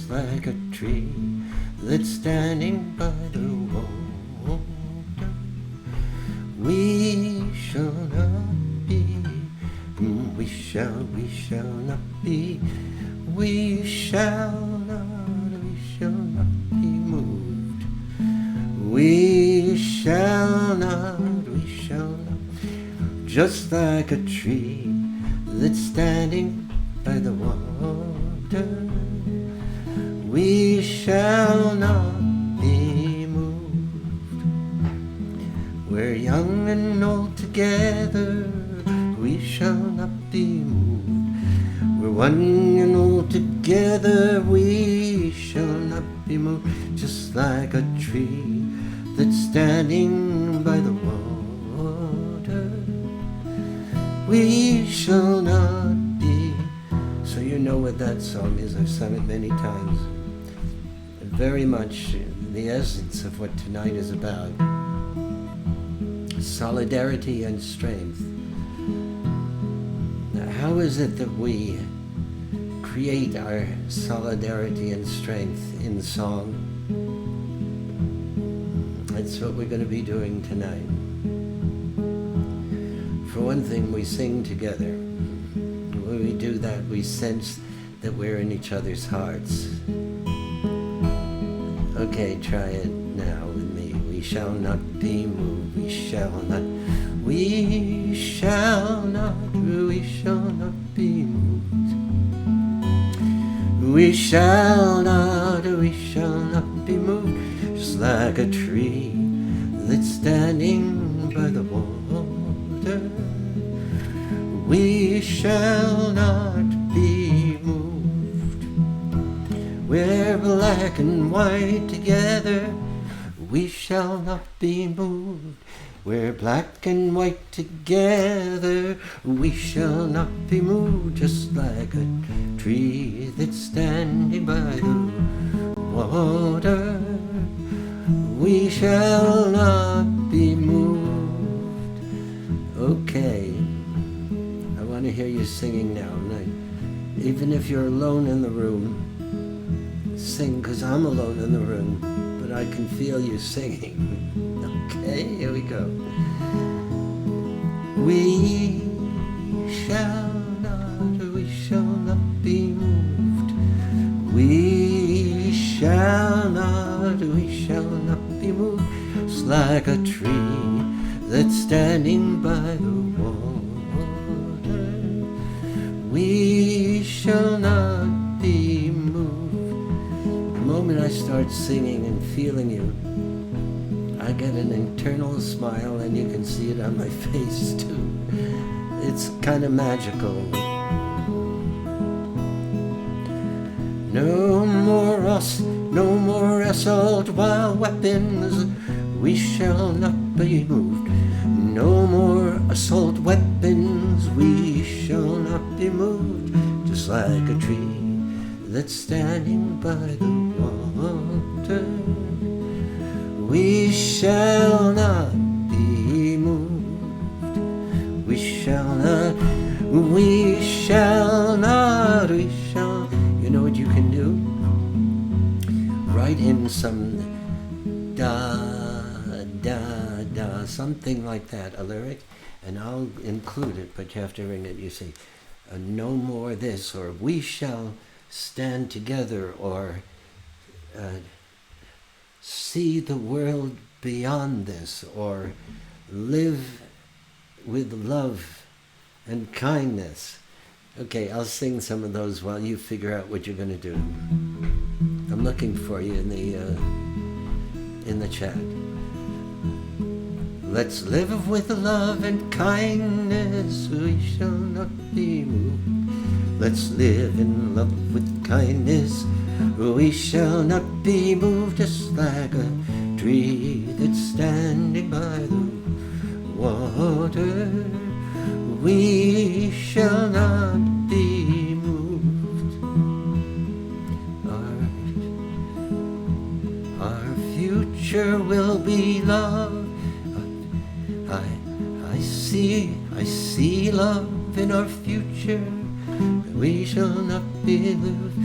just like a tree that's standing by the water. We shall not be, we shall not be, we shall not be moved. We shall not, just like a tree that's standing by the water. We shall not be moved. We're young and old together, we shall not be moved. We're one and all together, we shall not be moved. Just like a tree that's standing by the water. We shall not be. So you know what that song is. I've sung it many times. Very much the essence of what tonight is about. Solidarity and strength. Now, how is it that we create our solidarity and strength in song? That's what we're going to be doing tonight. For one thing, we sing together. When we do that, we sense that we're in each other's hearts. Okay, try it now with me. We shall not be moved. We shall not. We shall not. We shall not be moved. We shall not. We shall not be moved. Just like a tree that's standing by the water. We shall not be moved. We're black and white together. We shall not be moved. We're black and white together. We shall not be moved. Just like a tree that's standing by the water. We shall not be moved. Okay. I want to hear you singing now. Even if you're alone in the room, sing, because I'm alone in the room, but I can feel you singing. Okay, here we go. We shall not be moved. We shall not be moved. It's like a tree that's standing by the water. We shall not be moved. The moment I start singing and feeling you, I get an internal smile, and you can see it on my face too. It's kind of magical. No more assault while weapons. We shall not be moved. No more assault weapons. We shall not be moved. Just like a tree that's standing by the water. We shall not be moved. We shall not. You know what you can do? Write in some something like that, a lyric, and I'll include it, but you have to ring it. You say, no more this, or we shall stand together, or see the world beyond this, or live with love and kindness. Okay, I'll sing some of those while you figure out what you're going to do. I'm looking for you in the chat. Let's live with love and kindness. We shall not be moved. Let's live in love with kindness. We shall not be moved. Just like a tree that's standing by the water. We shall not be moved. Our future will be love. I see love in our future. We shall not be moved.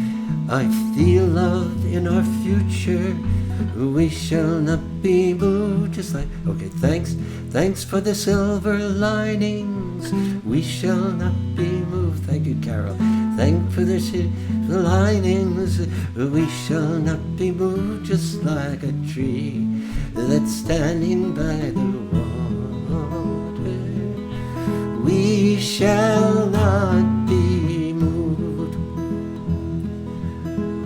I feel love in our future. We shall not be moved. Just like, okay, thanks for the silver linings. We shall not be moved. Thank you, Carol. Thank for the silver linings. We shall not be moved, just like a tree that's standing by the water. We shall not be moved.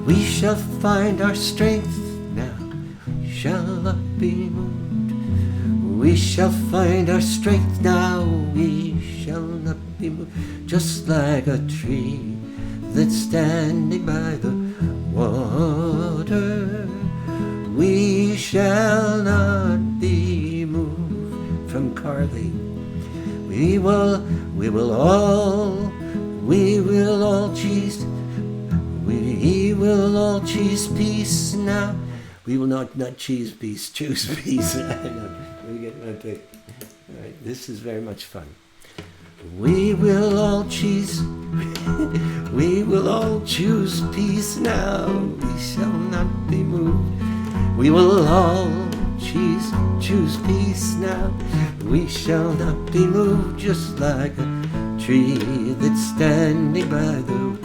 We shall find our strength now. We shall not be moved. We shall find our strength now. We shall not be moved. Just like a tree that's standing by the water. We shall not be moved. From Carly. We will all choose. We will all choose peace now. We will not choose peace. Choose peace. We get my pick. All right, this is very much fun. We will all choose. We will all choose peace now. We shall not be moved. We will all choose peace now. We shall not be moved, just like a tree that's standing by the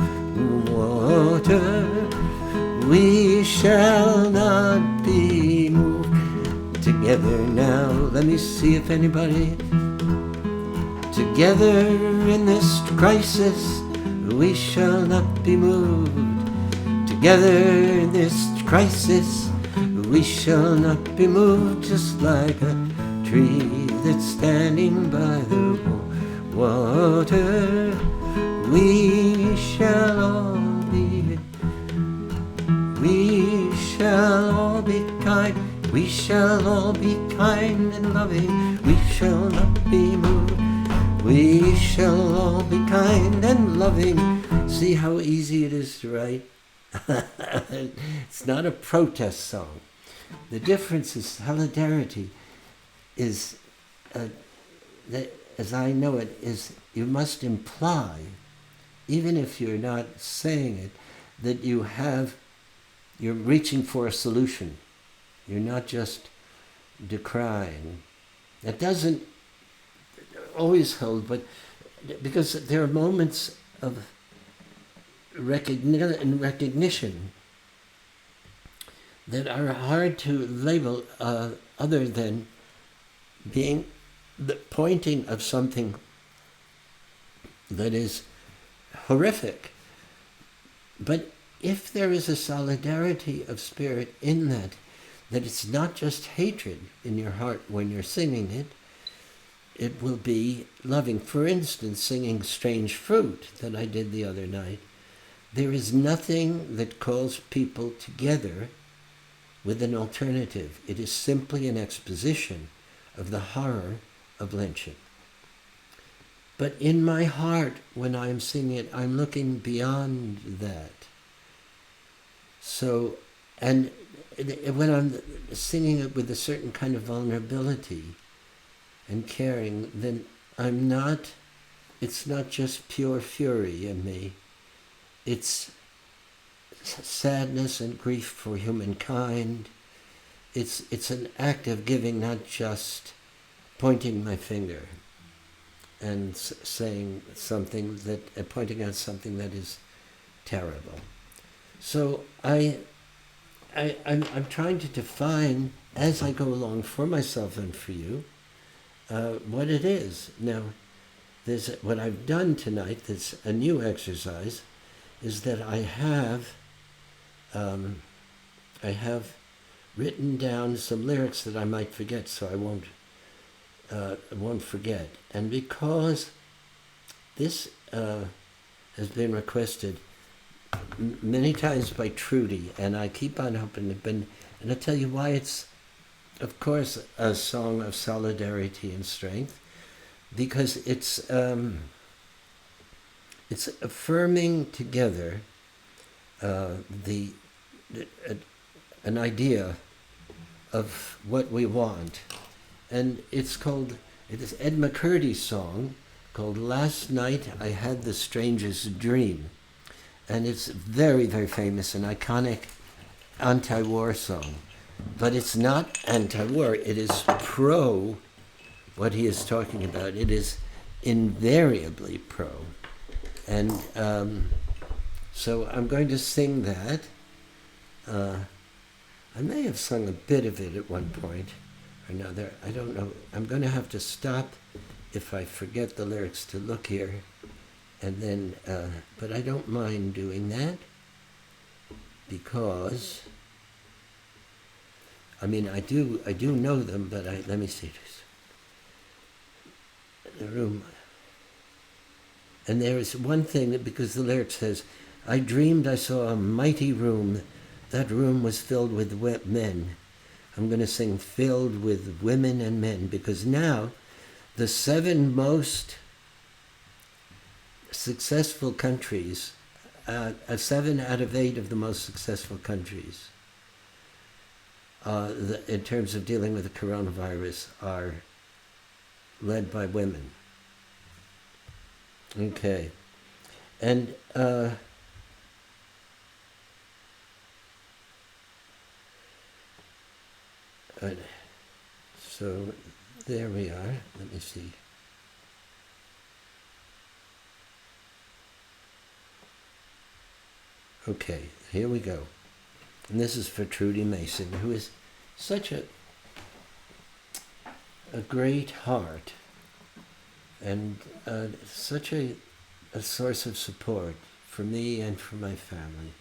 water. We shall not be moved. Together now, let me see if anybody. Together in this crisis, we shall not be moved. Together in this crisis, we shall not be moved, just like a tree that's standing by the water. We shall all be kind. We shall all be kind and loving. We shall not be moved. We shall all be kind and loving. See how easy it is to write? It's not a protest song. The difference is solidarity is, as I know it, is you must imply, even if you're not saying it, that you're reaching for a solution. You're not just decrying. That doesn't always hold, but because there are moments of recognition that are hard to label other than being the pointing of something that is horrific. But if there is a solidarity of spirit in that it's not just hatred in your heart when you're singing it, it will be loving. For instance, singing Strange Fruit that I did the other night, there is nothing that calls people together with an alternative. It is simply an exposition of the horror of lynching. But in my heart, when I'm singing it, I'm looking beyond that. So, and when I'm singing it with a certain kind of vulnerability and caring, then it's not just pure fury in me. It's sadness and grief for humankind. It's an act of giving, not just pointing my finger and saying something pointing out something that is terrible. So I'm trying to define as I go along for myself and for you what it is. Now, what I've done tonight, that's a new exercise, is that I have written down some lyrics that I might forget, so I won't forget. And because this has been requested many times by Trudy, and I keep on hoping it, and I'll tell you why it's, of course, a song of solidarity and strength, because it's affirming together an idea of what we want. And it is Ed McCurdy's song called Last Night I Had the Strangest Dream. and it's very, very famous, an iconic anti-war song. But it's not anti-war, it is pro what he is talking about. It is invariably pro. And so I'm going to sing that. I may have sung a bit of it at one point or another. I don't know. I'm going to have to stop if I forget the lyrics to look here. And then, but I don't mind doing that because, I mean, I do know them, but let me see this. The room. And there is one thing that, because the lyric says, I dreamed I saw a mighty room. That room was filled with men. I'm going to sing filled with women and men, because now the 7 most successful countries, 7 out of 8 of the most successful countries in terms of dealing with the coronavirus are led by women. Okay. And so there we are. Let me see. Okay, here we go. And this is for Trudy Mason, who is such a great heart and such a source of support for me and for my family.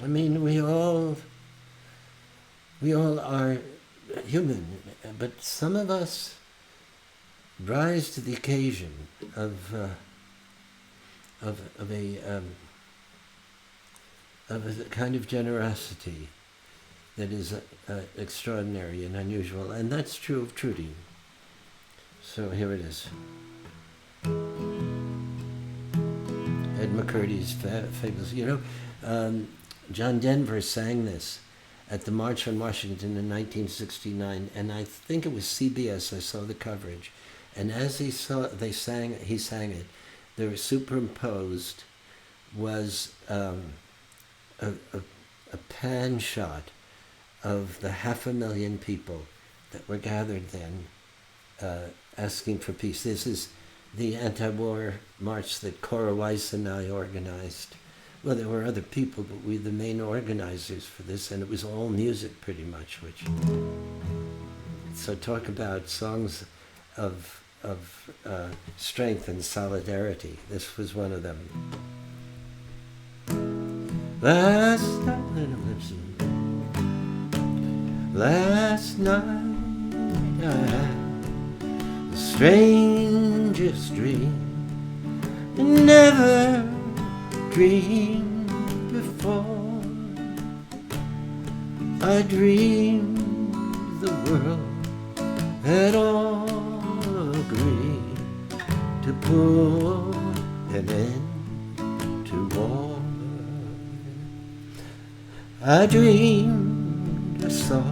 I mean, we all are human, but some of us rise to the occasion of a kind of generosity that is extraordinary and unusual, and that's true of Trudy. So here it is. Ed McCurdy's fabulous. You know, John Denver sang this at the March on Washington in 1969, and I think it was CBS. I saw the coverage, and as he sang it. There superimposed was a pan shot of the 500,000 people that were gathered then asking for peace. This is the anti-war march that Cora Weiss and I organized. Well, there were other people, but we were the main organizers for this, and it was all music pretty much. So talk about songs of strength and solidarity. This was one of them. Last night I had the strangest dream. Never dreamed before. I dreamed the world had all agreed to put an end to war. I dreamed I saw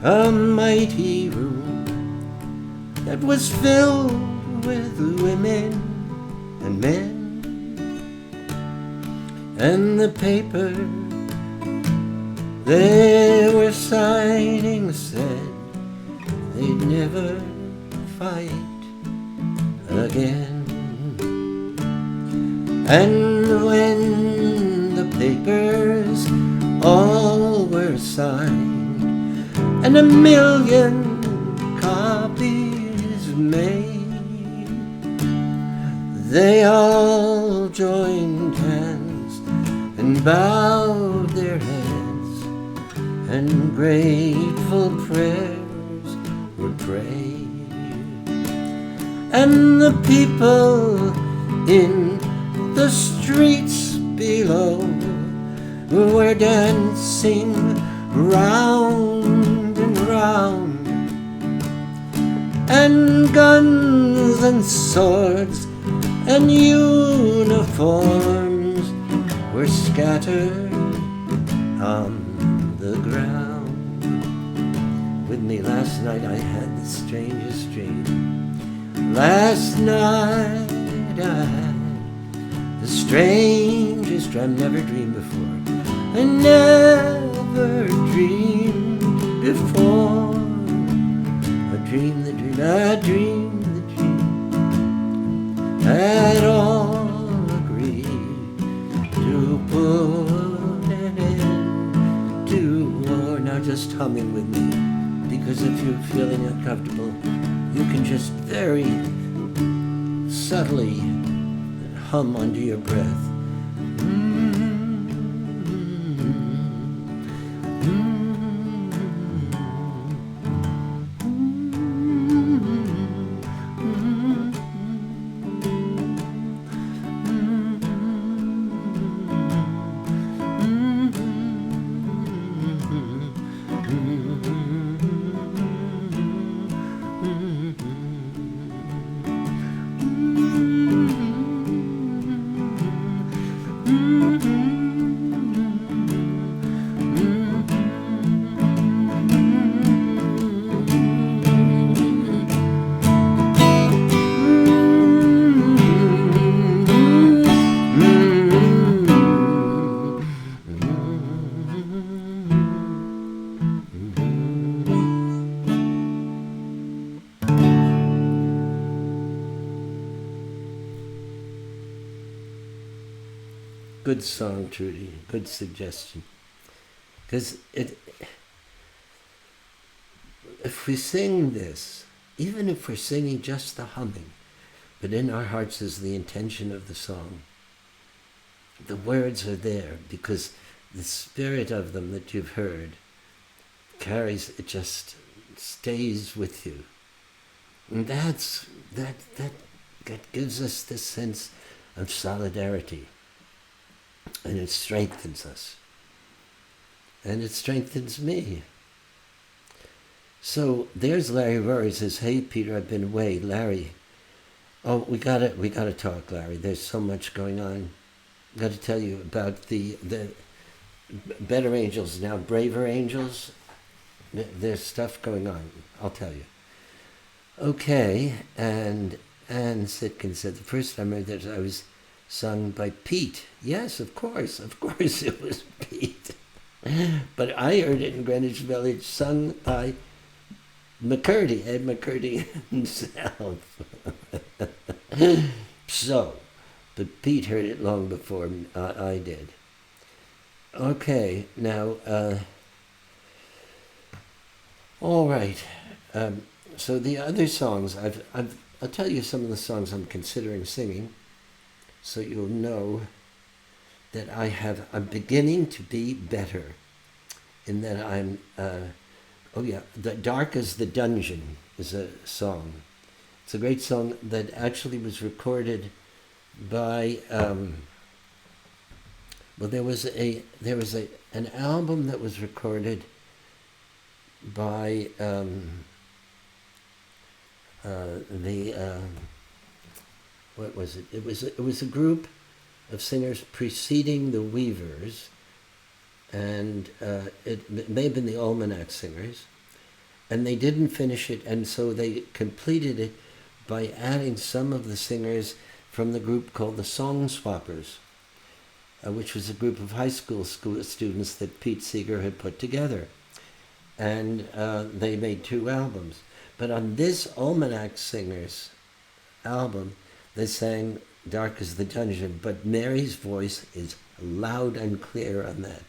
a mighty room that was filled with women and men, and the paper they were signing said they'd never fight again. And when the papers all were signed and 1,000,000 copies made, they all joined hands and bowed their heads, and grateful prayers were prayed. And the people in the streets below were dancing round and round, and guns and swords and uniforms were scattered on the ground. With me last night I had the strangest dream. Last night I had strangest I never dreamed before. I never dreamed before. I dreamed the dream, I dreamed the dream. Had all agreed to put an end to war. Now just humming with me, because if you're feeling uncomfortable, you can just very subtly hum under your breath. Good song, Trudy. Good suggestion. Because if we sing this, even if we're singing just the humming, but in our hearts is the intention of the song, the words are there because the spirit of them that you've heard carries, it just stays with you. And that gives us this sense of solidarity. And it strengthens us. And it strengthens me. So there's Larry Rory says, "Hey Peter, I've been away." Larry, oh, we gotta talk, Larry. There's so much going on. I've got to tell you about the better angels, now braver angels. There's stuff going on. I'll tell you. Okay, and Ann Sitkin said, "The first time I heard that I was sung by Pete." Yes, of course it was Pete. But I heard it in Greenwich Village sung by McCurdy, Ed McCurdy himself. So, but Pete heard it long before I did. Okay, now, all right. So the other songs, I'll tell you some of the songs I'm considering singing, so you'll know that I'm beginning to be better in that I'm, "The Dark as the Dungeon" is a song. It's a great song that actually was recorded by, there was an album that was recorded by what was it? It was a group of singers preceding the Weavers, and it may have been the Almanac Singers, and they didn't finish it, and so they completed it by adding some of the singers from the group called the Song Swappers, which was a group of high school students that Pete Seeger had put together. And they made 2 albums. But on this Almanac Singers album, they sang "Dark as the Dungeon," but Mary's voice is loud and clear on that.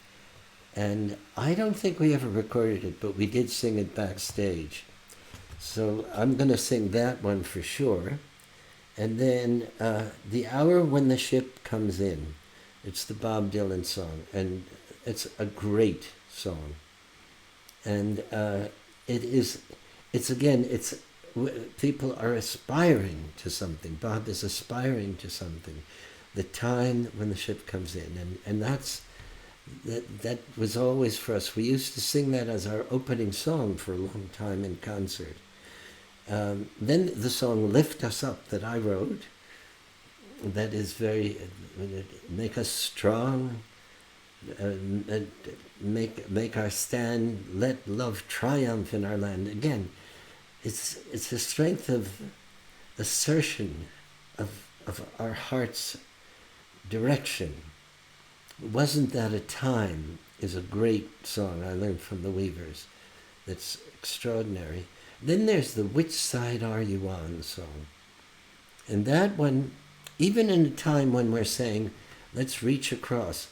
And I don't think we ever recorded it, but we did sing it backstage. So I'm going to sing that one for sure. And then "The Hour When the Ship Comes In." It's the Bob Dylan song, and it's a great song. And people are aspiring to something. Bob is aspiring to something. The time when the ship comes in, and that was always for us. We used to sing that as our opening song for a long time in concert. Then the song "Lift Us Up" that I wrote, that is very, make us strong, make our stand, let love triumph in our land. Again, it's a strength of assertion of our hearts direction. Wasn't That a Time is a great song I learned from the Weavers. That's extraordinary. Then there's the Which Side Are You On song. And that one, even in a time when we're saying, let's reach across,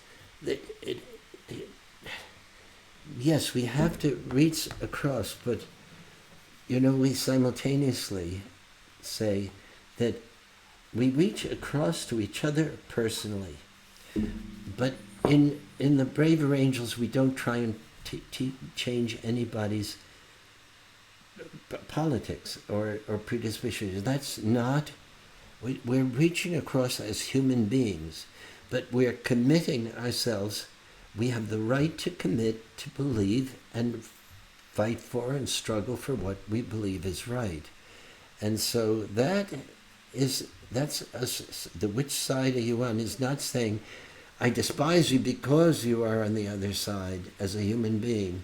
yes, we have to reach across, but, we simultaneously say that we reach across to each other personally. But in the Braver Angels, we don't try and change anybody's politics or predispositions. That's not... We're reaching across as human beings, but we're committing ourselves. We have the right to commit, to believe, and fight for and struggle for what we believe is right. And so that's us. The Which Side Are You On is not saying, I despise you because you are on the other side as a human being,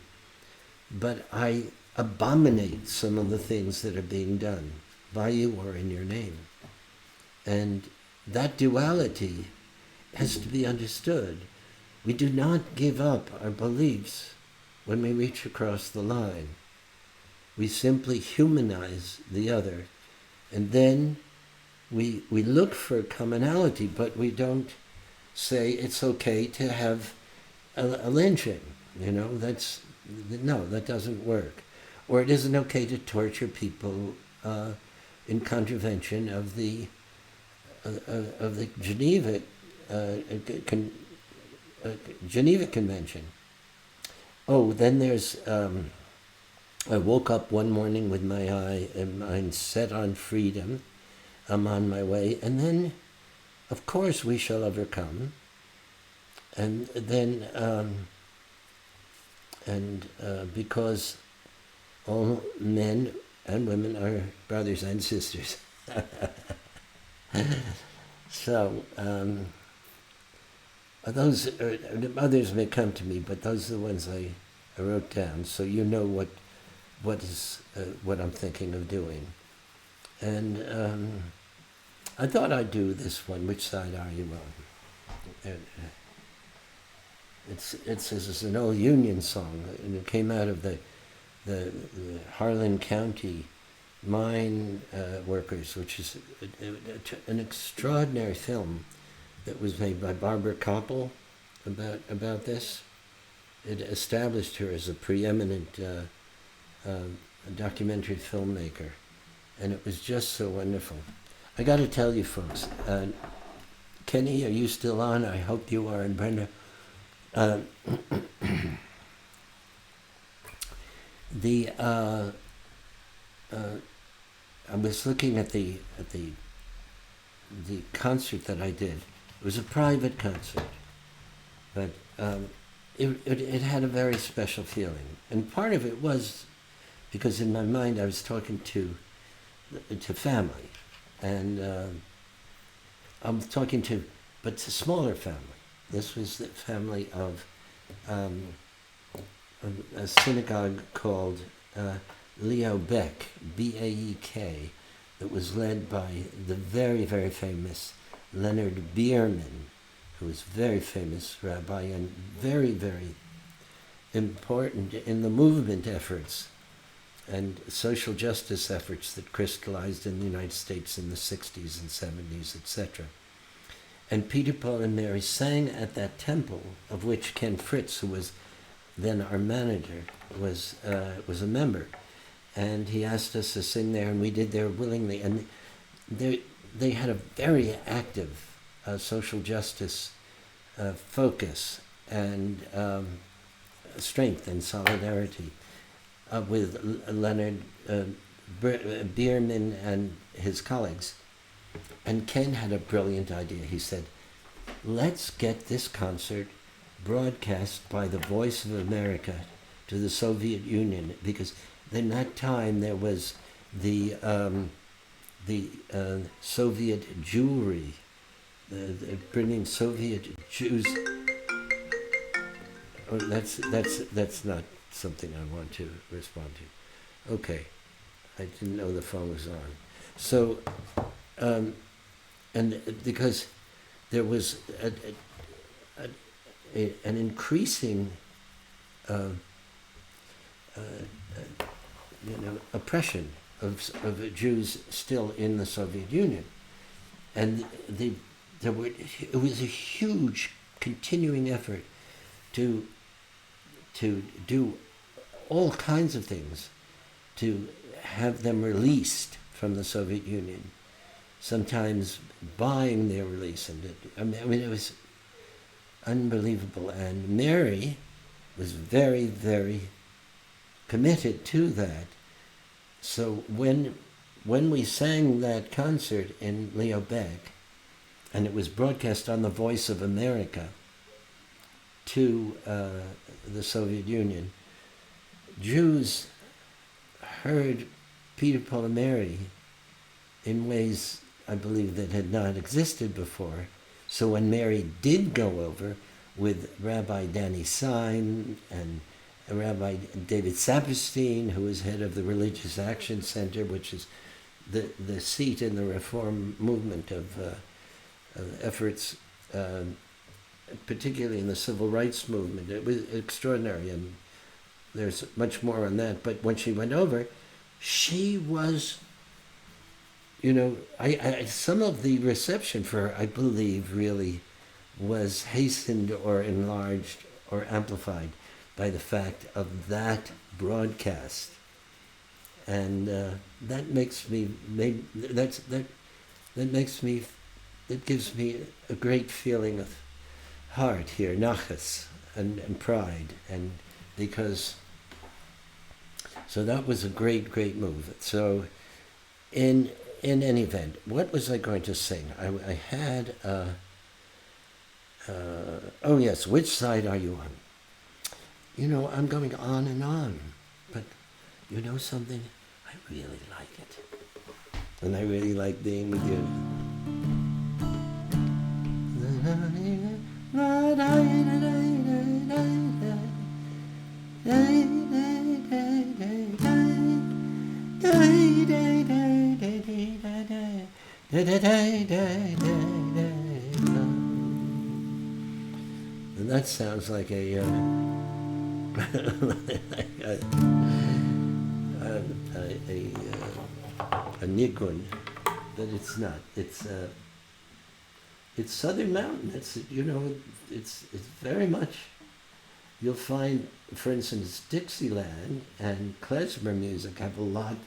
but I abominate some of the things that are being done by you or in your name. And that duality has to be understood. We do not give up our beliefs when we reach across the line. We simply humanize the other, and then we look for commonality, but we don't say it's okay to have a lynching. That doesn't work. Or it isn't okay to torture people in contravention of the Geneva Geneva Convention. Oh, then there's... I woke up one morning with my mind set on freedom. I'm on my way, and then, of course, we shall overcome. And then, because all men and women are brothers and sisters. So, those others may come to me, but those are the ones I wrote down, so you know what I'm thinking of doing. And I thought I'd do this one, Which Side Are You On? It's an old Union song, and it came out of the Harlan County mine workers, which is an extraordinary film that was made by Barbara Koppel about this. It established her as a preeminent documentary filmmaker, and it was just so wonderful. I got to tell you, folks, Kenny, are you still on? I hope you are, and Brenda. I was looking at the concert that I did. It was a private concert, but it had a very special feeling, and part of it was because in my mind I was talking to family, and I'm talking but it's a smaller family. This was the family of a synagogue called Leo Beck, B-A-E-K, that was led by the very, very famous Leonard Bierman, who was a very famous rabbi and very, very important in the movement efforts and social justice efforts that crystallized in the United States in the 60s and 70s, etc. And Peter, Paul, and Mary sang at that temple, of which Ken Fritz, who was then our manager, was a member. And he asked us to sing there, and we did there willingly. And they had a very active social justice focus and strength and solidarity with Leonard Bierman and his colleagues. And Ken had a brilliant idea. He said, let's get this concert broadcast by the Voice of America to the Soviet Union, because in that time there was the Soviet Jewry, bringing Soviet Jews. Oh, that's not something I want to respond to. Okay, I didn't know the phone was on. So, and because there was an increasing oppression of Jews still in the Soviet Union, and it was a huge continuing effort to do all kinds of things to have them released from the Soviet Union, sometimes buying their release. And it was unbelievable. And Mary was very, very committed to that. So when we sang that concert in Leo Beck, and it was broadcast on the Voice of America to the Soviet Union, Jews heard Peter, Paul, and Mary in ways, I believe, that had not existed before. So when Mary did go over with Rabbi Danny Sein and Rabbi David Saperstein, who was head of the Religious Action Center, which is the seat in the Reform movement of efforts, particularly in the civil rights movement. It was extraordinary, and there's much more on that. But when she went over, she was, some of the reception for her, I believe, really was hastened or enlarged or amplified by the fact of that broadcast. And that gives me a great feeling of heart here, nachas, and pride, and because, so that was a great, great move. So in any event, what was I going to sing? I had, oh yes, which side are you on? I'm going on and on, but you know something? I really like it. And I really like being with you. And that sounds like a nigun, but it's not. It's Southern Mountain. It's very much. You'll find, for instance, Dixieland and klezmer music have a lot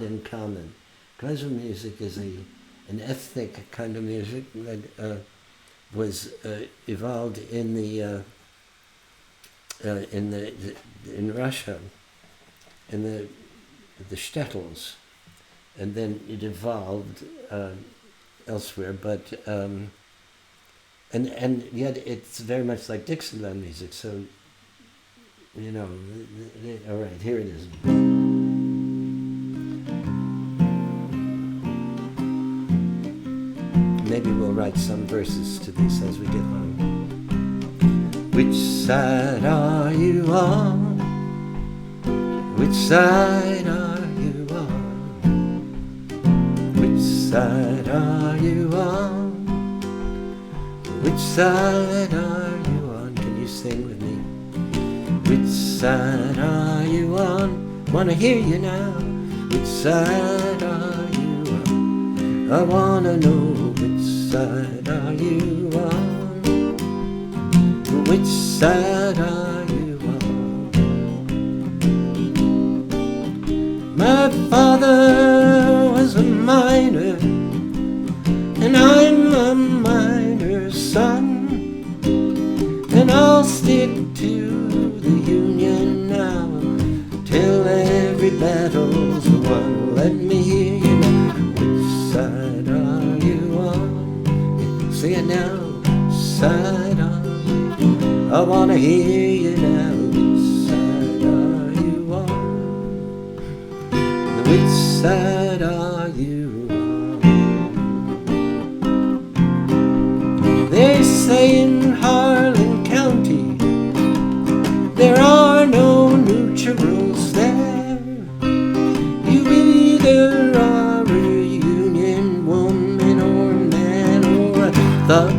in common. Klezmer music is an ethnic kind of music that was evolved in Russia, in the shtetls, and then it evolved elsewhere. But and yet it's very much like Dixieland music. So all right, here it is. Maybe we'll write some verses to this as we get on. Which side are you on? Which side are you on? Which side are you on? Which side are you on? Can you sing with me? Which side are you on? Wanna hear you now. Which side are you on? I wanna know which side are you on? Which side are you on? My father was a miner, and I'm a miner's son, and I'll stick to the Union now till every battle's won. Let me hear you now. Which side are you on? Sing it now. Side on. I wanna hear you now. Which side are you on? Which side are you on? They say in Harlan County there are no neutrals there. You either are a Union woman or man, or a thug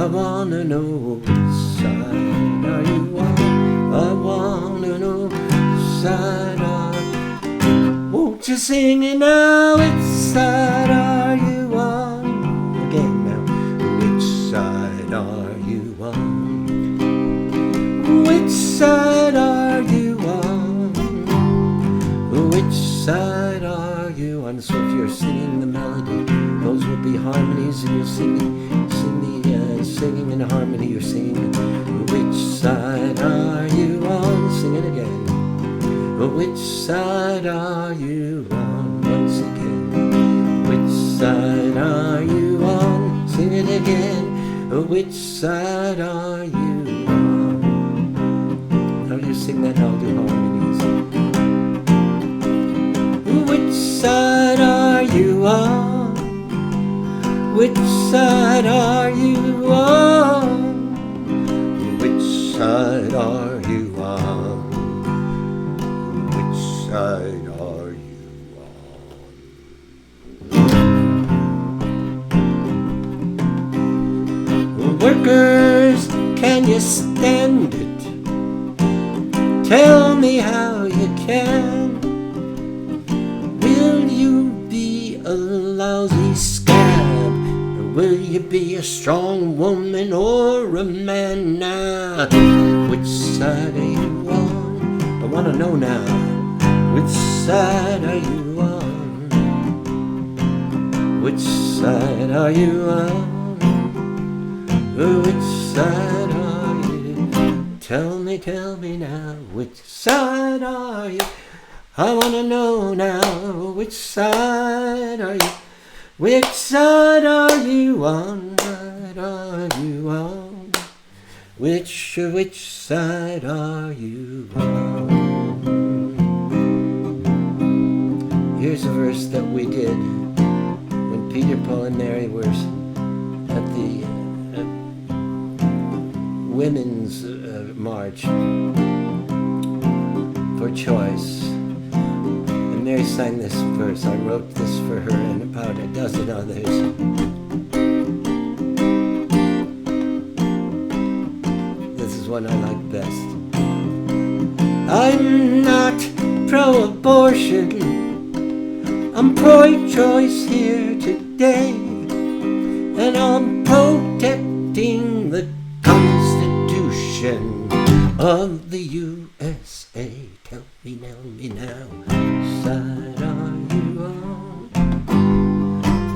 I wanna know which side are you on? I wanna know which side are. Won't you sing it now? Which side are you on? Again now. Which side are you on? Which side are you on? Which side are you on? So if you're singing the melody, those will be harmonies, and you'll sing singing in harmony. You're singing. Which side are you on? Sing it again. Which side are you on? Once again. Which side are you on? Sing it again. Which side are you on? Now you sing that, I'll do harmonies. Which side are you on? Which side are you on? Which side are you on? Which side are you on? Workers, can you stand it? Tell me how you can. Will you be a lousy scab? Or will you be a strong woman or a man now? Which side are you on? I want to know now. Which side are you on? Which side are you on? Which side are you? Tell me now. Which side are you? I wanna know now. Which side are you? Which side are you on? Side are you on? Which side are you on? Here's a verse that we did when Peter, Paul, and Mary were at the women's march for choice. And Mary sang this verse. I wrote this for her and about a dozen others. This is one I like best. I'm not pro-abortion. I'm pro-choice here today. And I'm protecting the Constitution of the USA. Tell me now.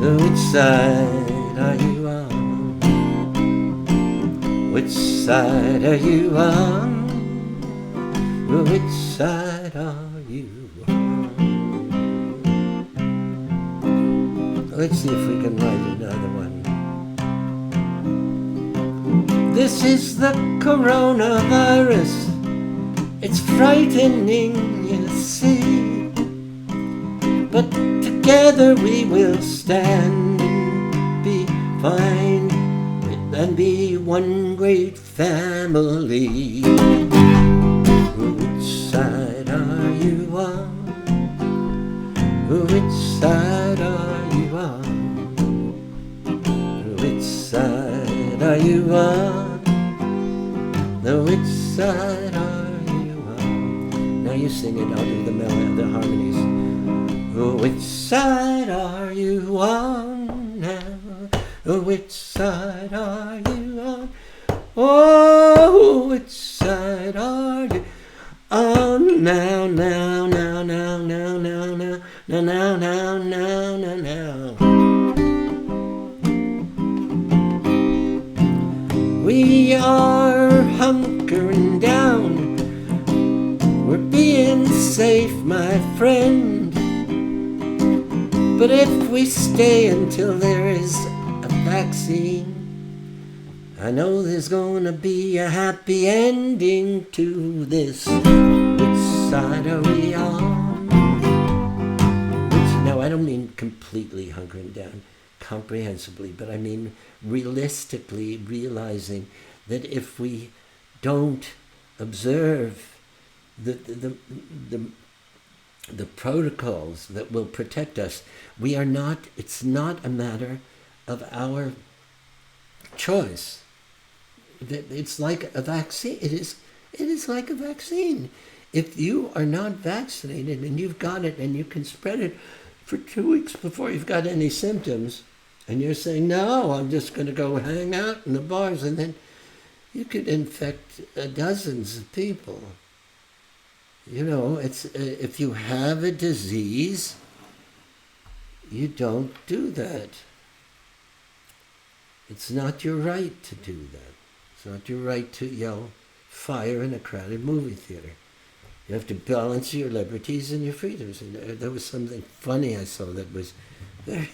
Which side are you on? Which side are you on? Which side are you on? Which side are you on? Let's see if we can write another one. This is the coronavirus. It's frightening, you see. But together we will stand and be fine and be one great family. Which side are you on? Which side are you on? Which side are you on? Which side are you on? Now you sing it, I'll do the harmonies. Which side are you on now? Which side are you on? Oh, which side are you on now? We are hunkering down. We're being safe, my friend. But if we stay until there is a vaccine, I know there's gonna be a happy ending to this. Which side are we on? Now, I don't mean completely hunkering down, comprehensively, but I mean realistically realizing that if we don't observe the protocols that will protect us, it's not a matter of our choice. it's like a vaccine. It is like a vaccine. If you are not vaccinated and you've got it and you can spread it for 2 weeks before you've got any symptoms, and you're saying, no, I'm just going to go hang out in the bars, and then you could infect dozens of people. It's if you have a disease, you don't do that. It's not your right to do that. It's not your right to yell fire in a crowded movie theater. You have to balance your liberties and your freedoms. And there was something funny I saw that was very...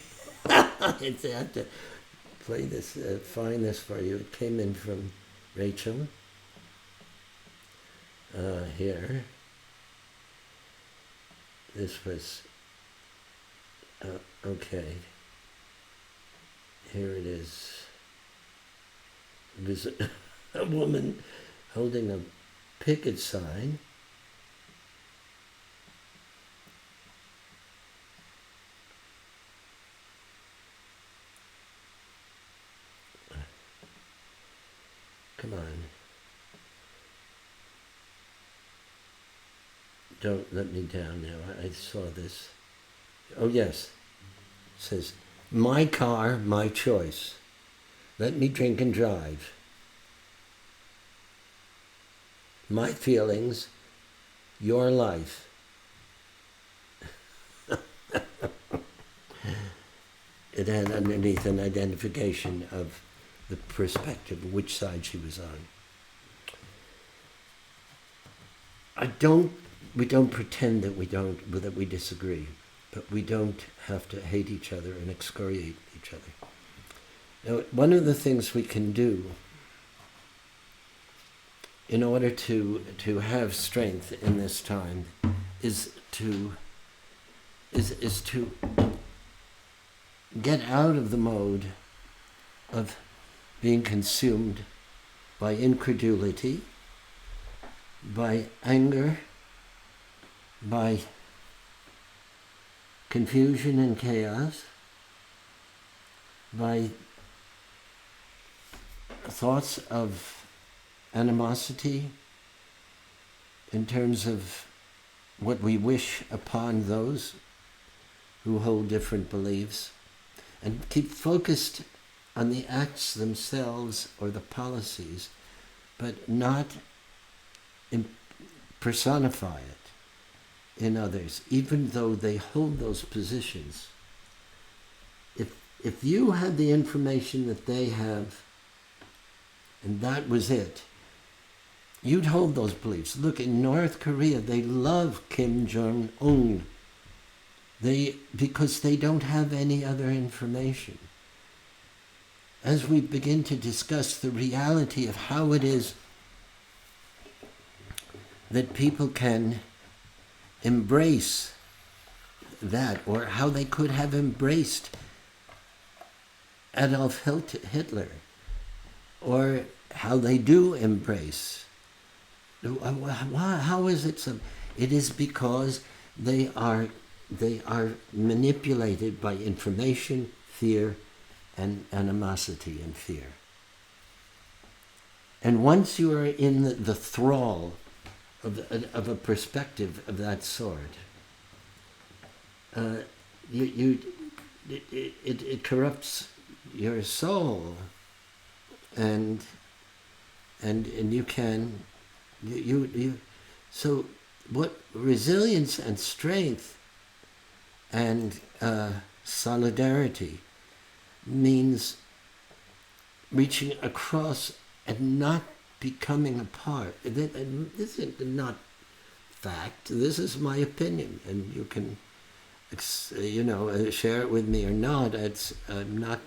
I have to play this, find this for you. It came in from Rachel. Here. This was... okay. Here it is. It was a woman holding a picket sign. Come on. Don't let me down now. I saw this. Oh, yes. It says, my car, my choice. Let me drink and drive. My feelings, your life. It had underneath an identification of the perspective, which side she was on. We don't pretend that we disagree, but we don't have to hate each other and excoriate each other. Now, one of the things we can do in order to have strength in this time is to get out of the mode of being consumed by incredulity, by anger, by confusion and chaos, by thoughts of animosity in terms of what we wish upon those who hold different beliefs, and keep focused on the acts themselves or the policies, but not personify it in others, even though they hold those positions. If you had the information that they have, and that was it, you'd hold those beliefs. Look, in North Korea, they love Kim Jong-un because they don't have any other information. As we begin to discuss the reality of how it is that people can embrace that, or how they could have embraced Adolf Hitler, or how they do embrace. How is it so? It is because they are manipulated by information, fear, and animosity and fear. And once you are in the thrall of a perspective of that sort, it corrupts your soul, and you can so what resilience and strength and solidarity means reaching across and not becoming apart. This is not fact. This is my opinion, and you can, share it with me or not. I'm not.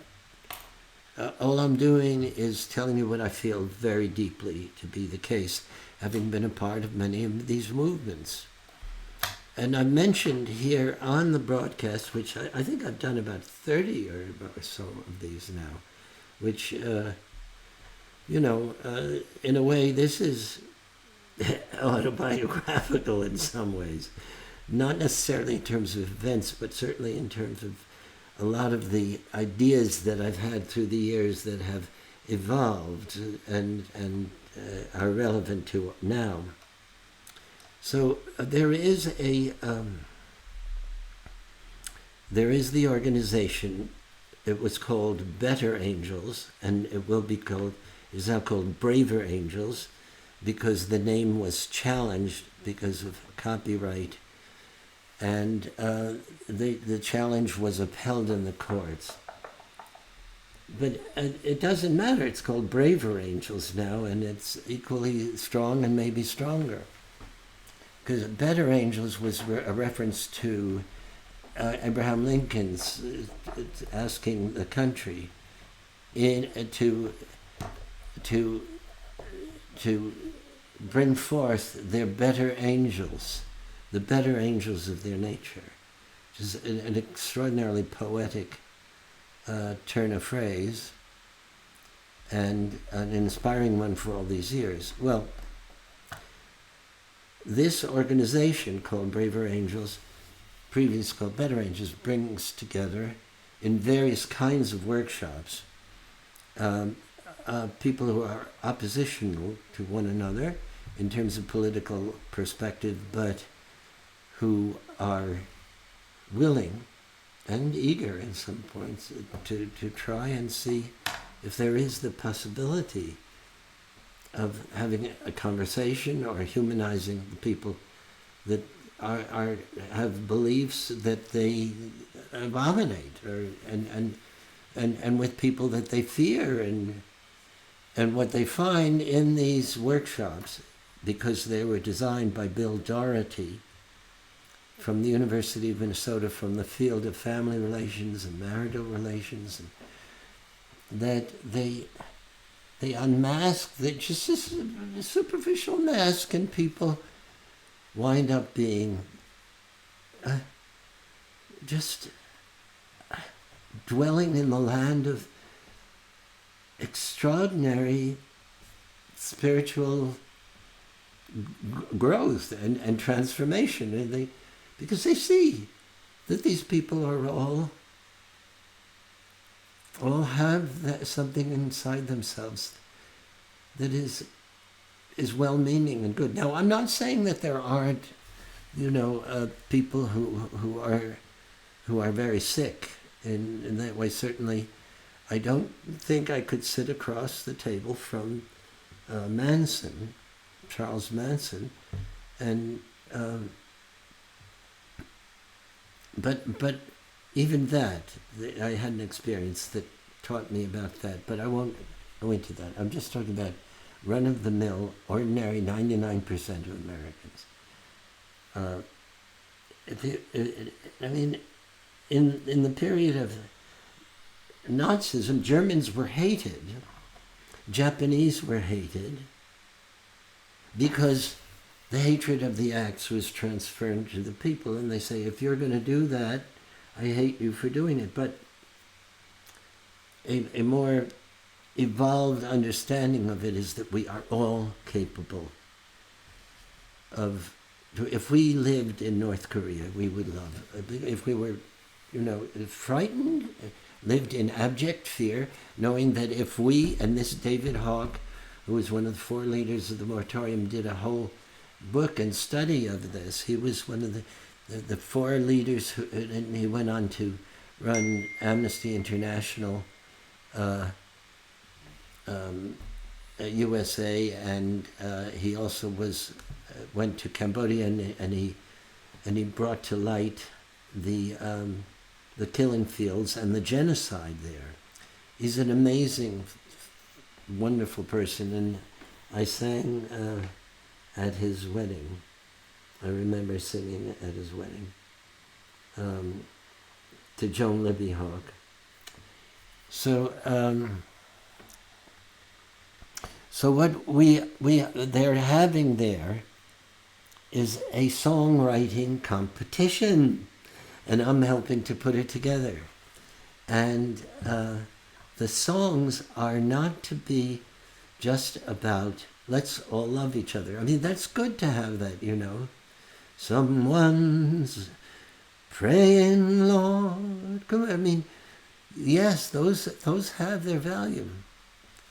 All I'm doing is telling you what I feel very deeply to be the case, having been a part of many of these movements. And I mentioned here on the broadcast, which I think I've done about 30 or so of these now, which, in a way, this is autobiographical in some ways. Not necessarily in terms of events, but certainly in terms of a lot of the ideas that I've had through the years that have evolved are relevant to now. So there is the organization. It was called Better Angels, and is now called Braver Angels, because the name was challenged because of copyright, and the challenge was upheld in the courts. But it doesn't matter. It's called Braver Angels now, and it's equally strong and maybe stronger. Because Better Angels was a reference to Abraham Lincoln's asking the country to bring forth their better angels, the better angels of their nature, which is an extraordinarily poetic turn of phrase, and an inspiring one for all these years. Well, this organization called Braver Angels, previously called Better Angels, brings together in various kinds of workshops people who are oppositional to one another in terms of political perspective, but who are willing and eager in some points to try and see if there is the possibility of having a conversation or humanizing the people that have beliefs that they abominate, and with people that they fear, and what they find in these workshops, because they were designed by Bill Doherty from the University of Minnesota, from the field of family relations and marital relations, and that they unmask that just a superficial mask, and people wind up being just dwelling in the land of extraordinary spiritual growth and transformation, and because they see that these people are all have something inside themselves that is well-meaning and good. Now, I'm not saying that there aren't, people who are very sick in that way. Certainly, I don't think I could sit across the table from Charles Manson, and but even that, I had an experience that taught me about that. But I won't go into that. I'm just talking about run-of-the-mill, ordinary 99% of Americans. I mean, in the period of Nazism, Germans were hated, Japanese were hated, because the hatred of the acts was transferred to the people, and they say, if you're going to do that, I hate you for doing it. But a more evolved understanding of it is that we are all capable of, if we lived in North Korea, we would love, if we were, frightened, lived in abject fear, knowing that if we, and this David Hawke, who was one of the 4 leaders of the moratorium, did a whole book and study of this. He was one of the 4 leaders, and he went on to run Amnesty International USA, and he also went to Cambodia, and he brought to light the killing fields and the genocide there. He's an amazing, wonderful person, and I sang at his wedding. I remember singing at his wedding to Joan Libby Hawke. So what they're having there is a songwriting competition, and I'm helping to put it together. And the songs are not to be just about let's all love each other. I mean, that's good to have that, Someone's praying, Lord. Come on. I mean, yes, those have their value.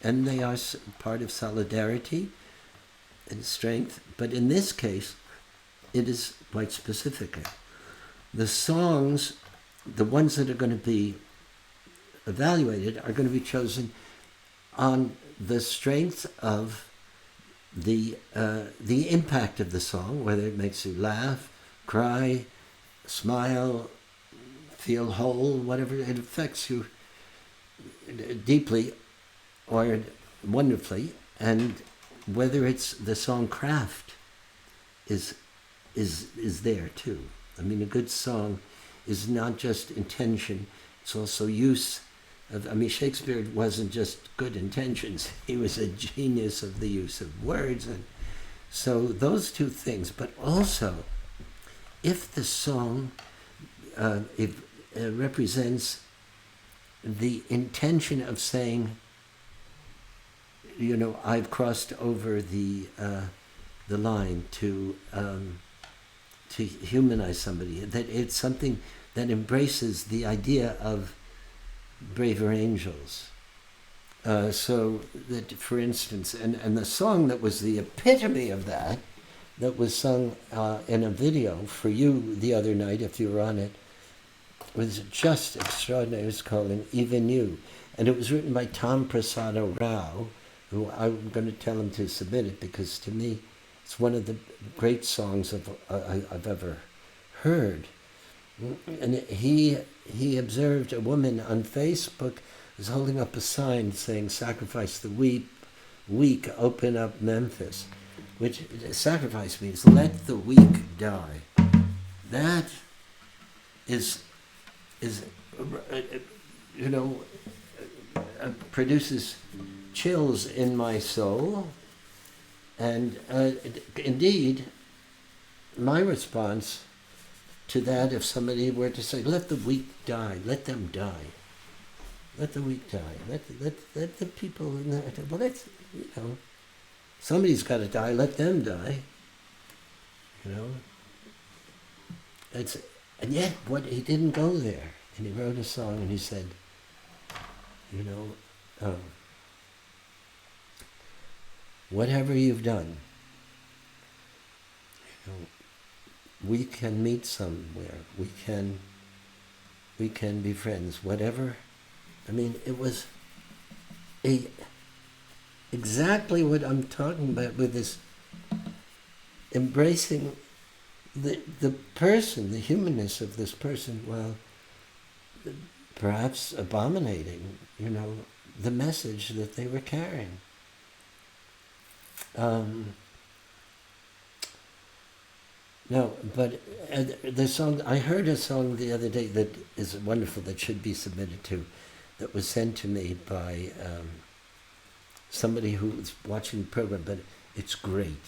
and they are part of solidarity and strength. But in this case, it is quite specific. The songs, the ones that are going to be evaluated, are going to be chosen on the strength of the impact of the song, whether it makes you laugh, cry, smile, feel whole, whatever. It affects you deeply or wonderfully, and whether it's the song craft is there too. I mean, a good song is not just intention; it's also use of. I mean, Shakespeare wasn't just good intentions; he was a genius of the use of words, and so those two things. But also, if the song represents the intention of saying, I've crossed over the line to humanize somebody. That it's something that embraces the idea of braver angels. So that, for instance, and the song that was the epitome of that was sung in a video for you the other night, if you were on it, was just extraordinary. It was called Even You. And it was written by Tom Prasada Rao, who I'm going to tell him to submit it, because to me it's one of the great songs I've ever heard. And he observed a woman on Facebook was holding up a sign saying, "Sacrifice the weak, open up Memphis," which sacrifice means let the weak die. That is produces chills in my soul, and indeed, my response to that, if somebody were to say, "Let the weak die, let them die, let the weak die, let the people in there," well, that's somebody's got to die, let them die, and yet he didn't go there, and he wrote a song, and he said, whatever you've done, we can meet somewhere. We can be friends. Whatever. I mean, it was exactly what I'm talking about with this embracing the person, the humanness of this person, while perhaps abominating, the message that they were carrying. No, but the song, I heard a song the other day that is wonderful, that should be submitted to, that was sent to me by somebody who was watching the program, but it's great,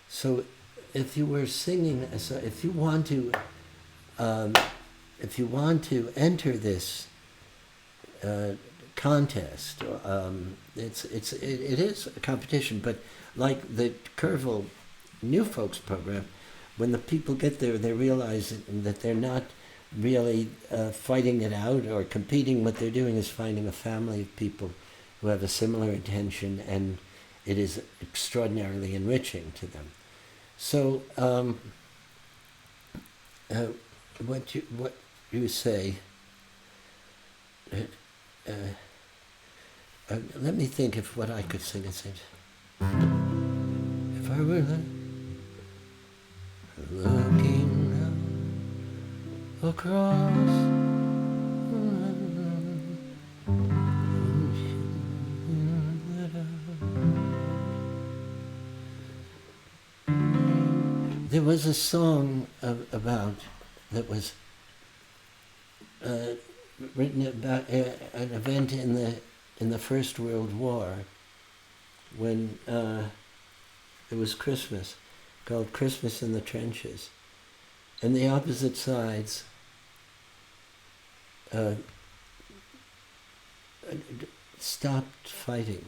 So if you were singing, if you want to enter this contest, it is a competition, but like the Kerrville New Folks program, when the people get there, they realize that they're not really fighting it out or competing. What they're doing is finding a family of people who have a similar intention, and it is extraordinarily enriching to them. So, what you say? Let me think of what I could sing. If I were looking across there was a song about that was written about an event in the First World War, when it was Christmas, called Christmas in the Trenches, and the opposite sides stopped fighting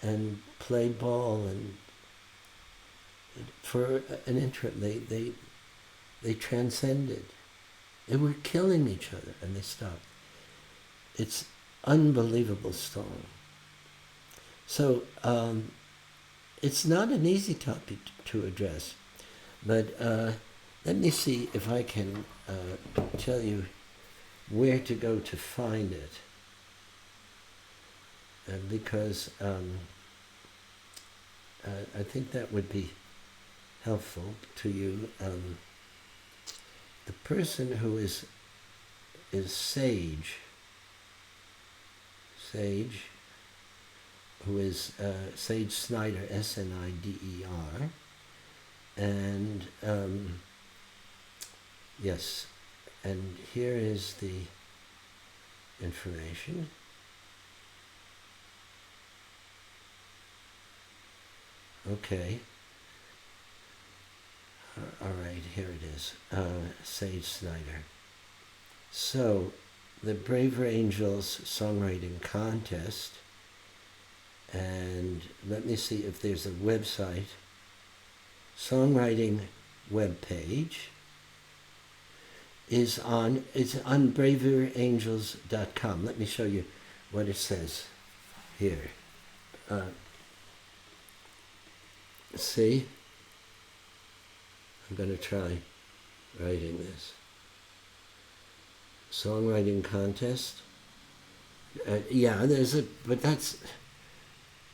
and played ball, and for an interim they transcended. They were killing each other, and they stopped. It's unbelievable song. So it's not an easy topic to address, but let me see if I can tell you where to go to find it, because I think that would be helpful to you. The person who is Sage, who is Sage Snyder, Snider, and yes, and here is the information. Okay. All right, here it is. Sage Snyder. So, the Braver Angels Songwriting Contest, and let me see if there's a website. Songwriting webpage it's on braverangels.com. Let me show you what it says here. See? I'm going to try writing this. Songwriting contest. Yeah, but that's,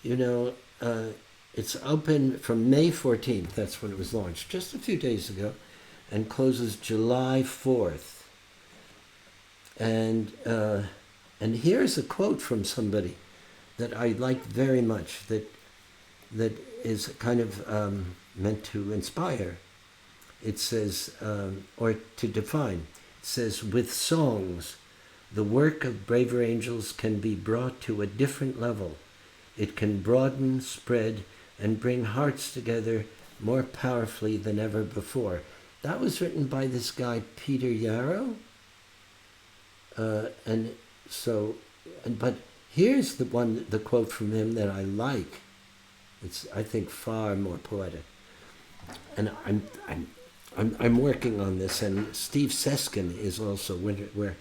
it's open from May 14th. That's when it was launched, just a few days ago, and closes July 4th. And here's a quote from somebody that I like very much, that is kind of meant to inspire. It says, or to define, it says, with songs, the work of Braver Angels can be brought to a different level. It can broaden, spread, and bring hearts together more powerfully than ever before. That was written by this guy, Peter Yarrow. But here's the quote from him that I like. It's, I think, far more poetic. And I'm working on this, and Steve Seskin is also, we're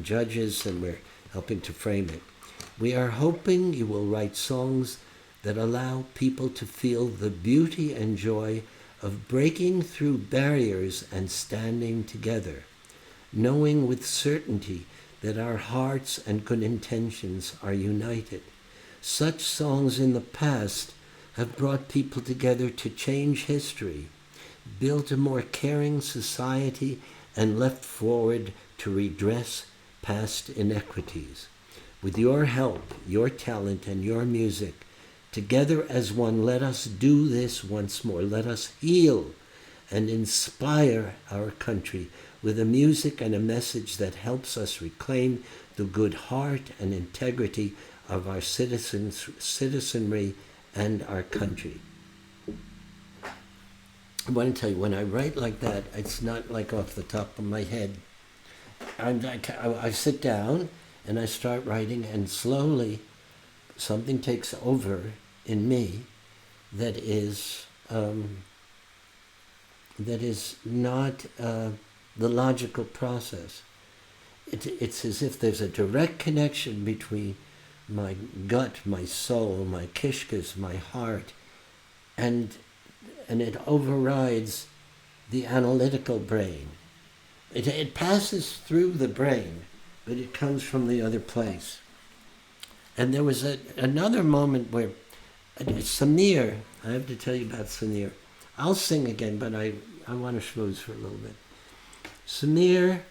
judges and we're helping to frame it. We are hoping you will write songs that allow people to feel the beauty and joy of breaking through barriers and standing together, knowing with certainty that our hearts and good intentions are united. Such songs in the past have brought people together to change history, built a more caring society, and leapt forward to redress past inequities. With your help, your talent, and your music, together as one, let us do this once more. Let us heal and inspire our country with a music and a message that helps us reclaim the good heart and integrity of our citizenry and our country. I want to tell you, when I write like that, it's not like off the top of my head. I sit down and I start writing, and slowly something takes over in me that is not the logical process. It's as if there's a direct connection between my gut, my soul, my kishkas, my heart, and it overrides the analytical brain. It passes through the brain, but it comes from the other place. And there was another moment where Samir, I have to tell you about Samir. I'll sing again, but I want to schmooze for a little bit. Samir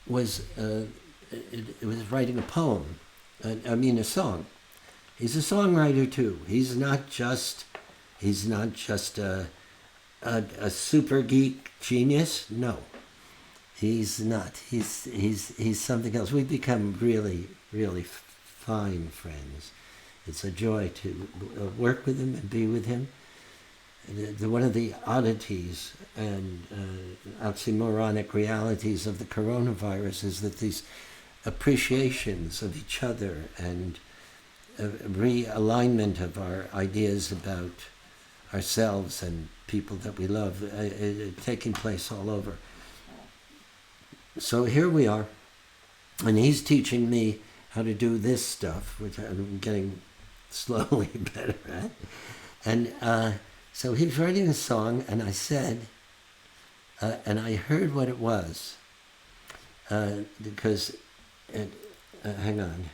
was writing a poem, a song. He's a songwriter too. He's not just a super geek genius. No, he's not. He's something else. We've become really, really fine friends. It's a joy to work with him and be with him. One of the oddities and oxymoronic realities of the coronavirus is that these appreciations of each other and realignment of our ideas about ourselves and people that we love taking place all over. So here we are, and he's teaching me how to do this stuff, which I'm getting slowly better at. And so he's writing a song, and I said, and I heard what it was, because, hang on,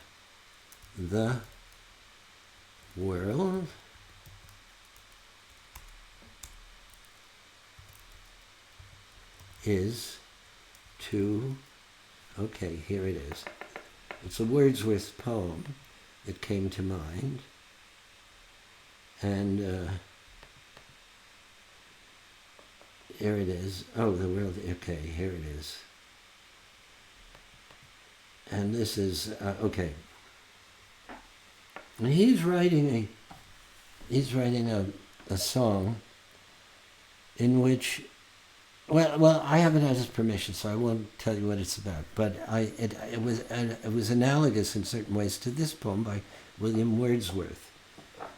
the world is too, okay, here it is. It's a Wordsworth poem that came to mind. And here it is. Oh, the world, okay, here it is. And this is, okay. And he's writing a song in which, well, I haven't had his permission, so I won't tell you what it's about. But it was analogous in certain ways to this poem by William Wordsworth,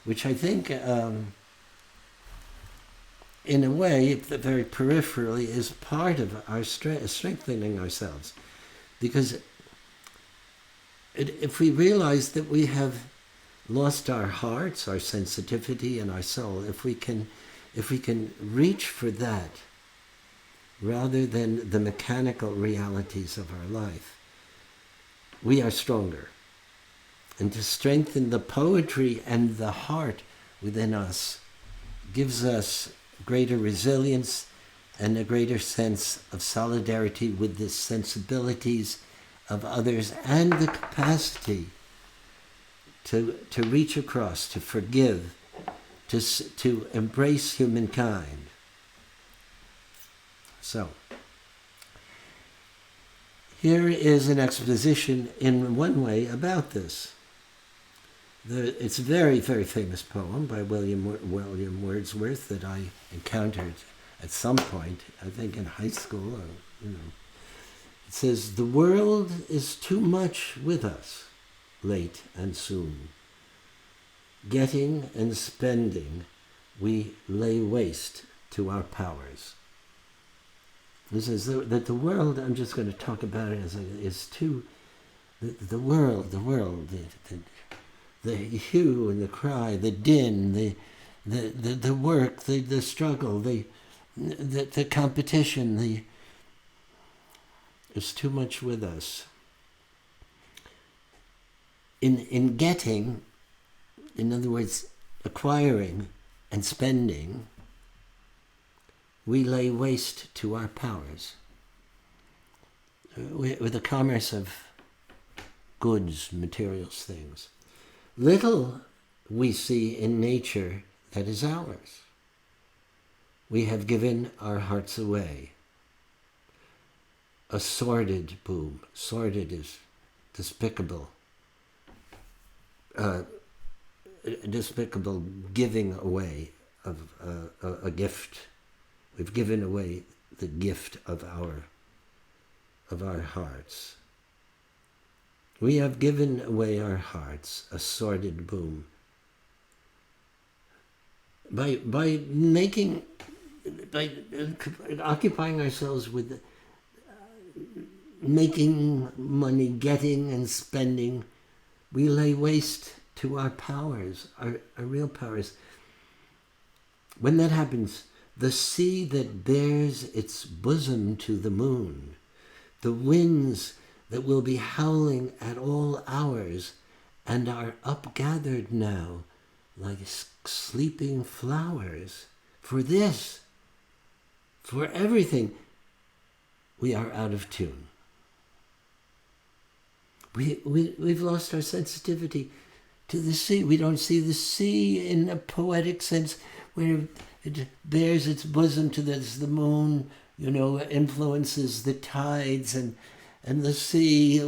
which I think, in a way, very peripherally, is part of our strengthening ourselves, because if we realize that we have lost our hearts, our sensitivity, and our soul, if we can reach for that rather than the mechanical realities of our life, we are stronger. And to strengthen the poetry and the heart within us gives us greater resilience and a greater sense of solidarity with the sensibilities of others, and the capacity to reach across, to forgive, to embrace humankind. So, here is an exposition in one way about this. It's a very, very famous poem by William Wordsworth that I encountered at some point, I think in high school. It says, "The world is too much with us, late and soon. Getting and spending, we lay waste to our powers." This is that the world, I'm just going to talk about it as is too, the world, the hue and the cry, the din, the work, the struggle, the competition, is too much with us. In getting, in other words, acquiring and spending, we lay waste to our powers. With the commerce of goods, materials, things. Little we see in nature that is ours. We have given our hearts away. A sordid boom. Sordid is despicable. Despicable giving away of a gift. We've given away the gift of our hearts. We have given away our hearts, a sordid boom. By occupying ourselves with making money, getting and spending, we lay waste to our powers, our real powers. When that happens, the sea that bears its bosom to the moon, the winds that will be howling at all hours and are upgathered now like sleeping flowers. For this, for everything, we are out of tune. We've lost our sensitivity to the sea. We don't see the sea in a poetic sense where it bears its bosom to the moon, influences the tides and the sea,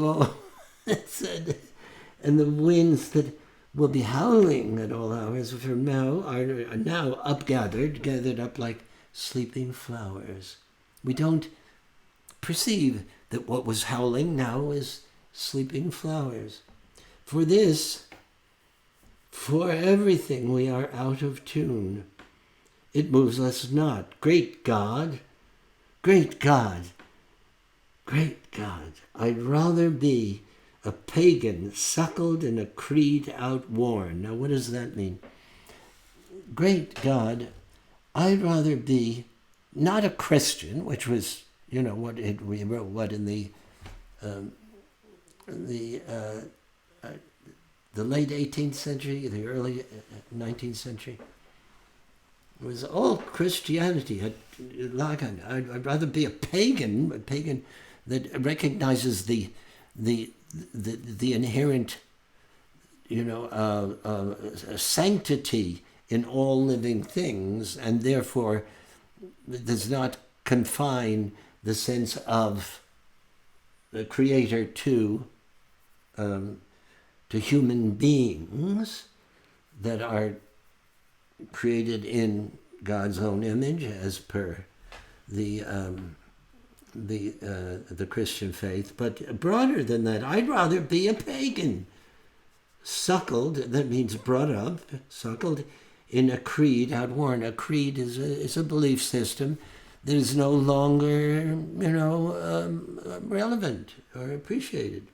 and the winds that will be howling at all hours from now are now gathered up like sleeping flowers. We don't perceive that what was howling now is sleeping flowers. For this, for everything, we are out of tune. It moves us not. Great God, Great God, I'd rather be a pagan suckled in a creed outworn. Now, what does that mean? Great God, I'd rather be not a Christian, which was, we wrote what in the the late 18th century, the early 19th century. It was all Christianity. I'd rather be a pagan that recognizes the inherent, sanctity in all living things, and therefore does not confine the sense of the Creator to human beings that are created in God's own image, as per the Christian faith. But broader than that, I'd rather be a pagan, suckled. That means brought up, suckled in a creed outworn. A creed is a belief system that is no longer, relevant or appreciated.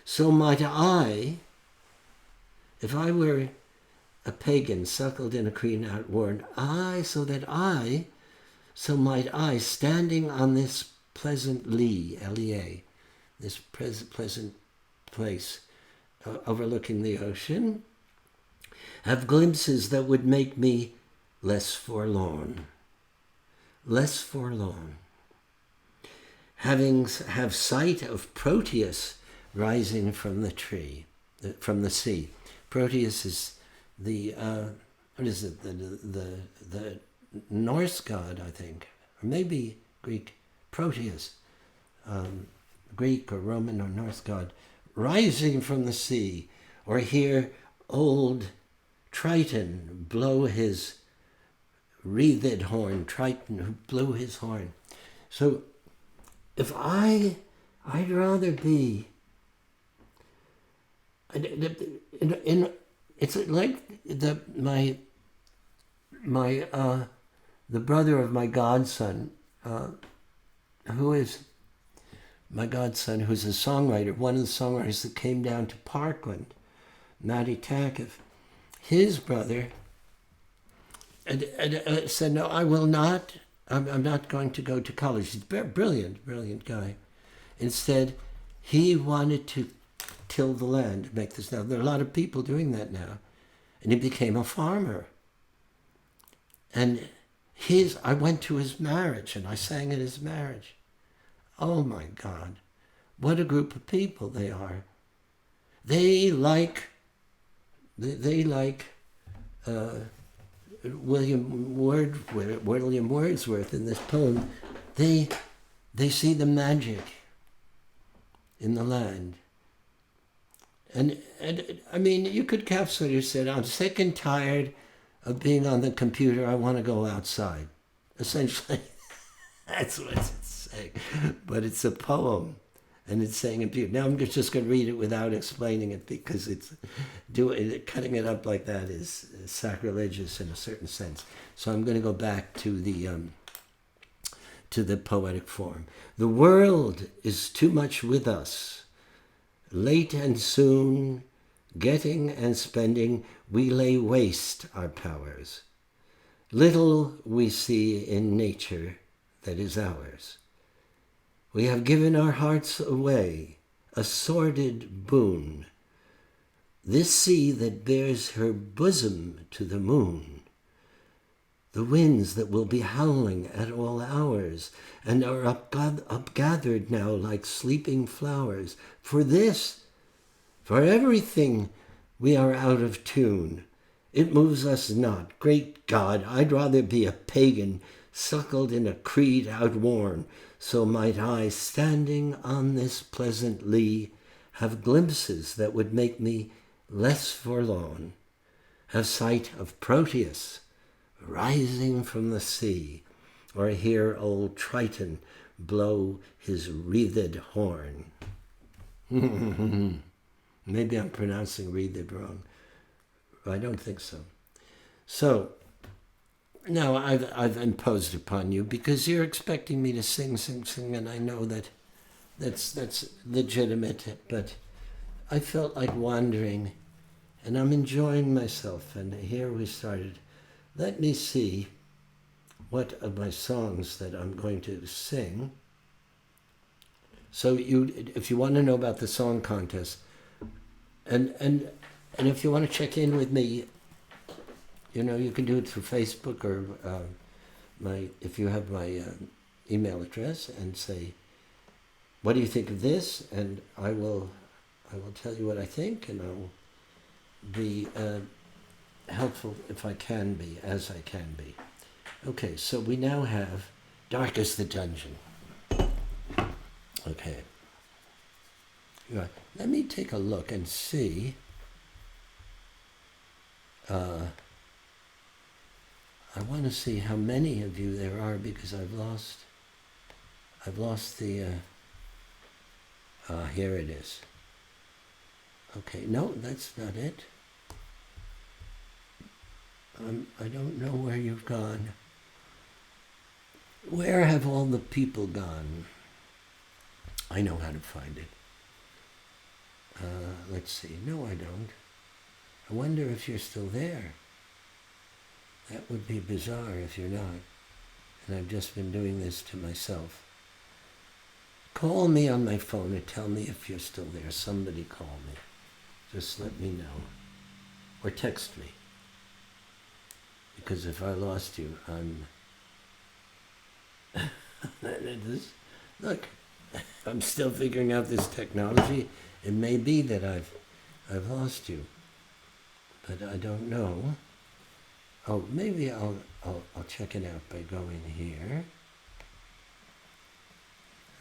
So might I, if I were a pagan suckled in a creed outworn, so might I, standing on this pleasant lea, L-E-A, this pleasant place overlooking the ocean, have glimpses that would make me less forlorn. Have sight of Proteus rising from the sea. Proteus is the the Norse god, I think, or maybe Greek. Proteus, Greek or Roman or Norse god, rising from the sea, or hear old Triton blow his wreathed horn. Triton who blew his horn. So, if I'd rather be. It's like the brother of my godson, who's a songwriter, one of the songwriters that came down to Parkland, Matty Tackett. His brother said, "No, I will not. I'm not going to go to college." He's a brilliant guy. Instead, he wanted to till the land, make this. Now, there are a lot of people doing that now. And he became a farmer. And I went to his marriage, and I sang at his marriage. Oh my God, what a group of people they are. They like William Wordsworth in this poem. They see the magic in the land. And I mean, you could capsulate said, "I'm sick and tired of being on the computer. I want to go outside." Essentially, that's what it's saying. But it's a poem, and it's saying it beautifully. Now I'm just going to read it without explaining it, because cutting it up like that is sacrilegious in a certain sense. So I'm going to go back to the poetic form. The world is too much with us. Late and soon, getting and spending, we lay waste our powers. Little we see in nature that is ours. We have given our hearts away, a sordid boon. This sea that bears her bosom to the moon. The winds that will be howling at all hours, and are upgathered now like sleeping flowers. For everything, we are out of tune. It moves us not. Great God, I'd rather be a pagan, suckled in a creed outworn. So might I, standing on this pleasant lea, have glimpses that would make me less forlorn. Have sight of Proteus rising from the sea, or hear old Triton blow his wreathed horn. Maybe I'm pronouncing wreathed wrong. I don't think so. So, now I've imposed upon you because you're expecting me to sing, and I know that that's legitimate, but I felt like wandering, and I'm enjoying myself. And here we started. Let me see what of my songs that I'm going to sing. So if you want to know about the song contest, and if you want to check in with me, you can do it through Facebook or if you have my email address, and say, what do you think of this? And I will tell you what I think, and I'll be helpful if I can be, as I can be. Okay, so we now have Dark as the Dungeon. Okay. Right. Let me take a look and see. I want to see how many of you there are, because I've lost the, here it is. Okay, no, that's not it. I don't know where you've gone. Where have all the people gone? I know how to find it. Let's see. No, I don't. I wonder if you're still there. That would be bizarre if you're not. And I've just been doing this to myself. Call me on my phone and tell me if you're still there. Somebody call me. Just let me know. Or text me. Because if I lost you, look, I'm still figuring out this technology. It may be that I've lost you, but I don't know. Oh, maybe I'll check it out by going here,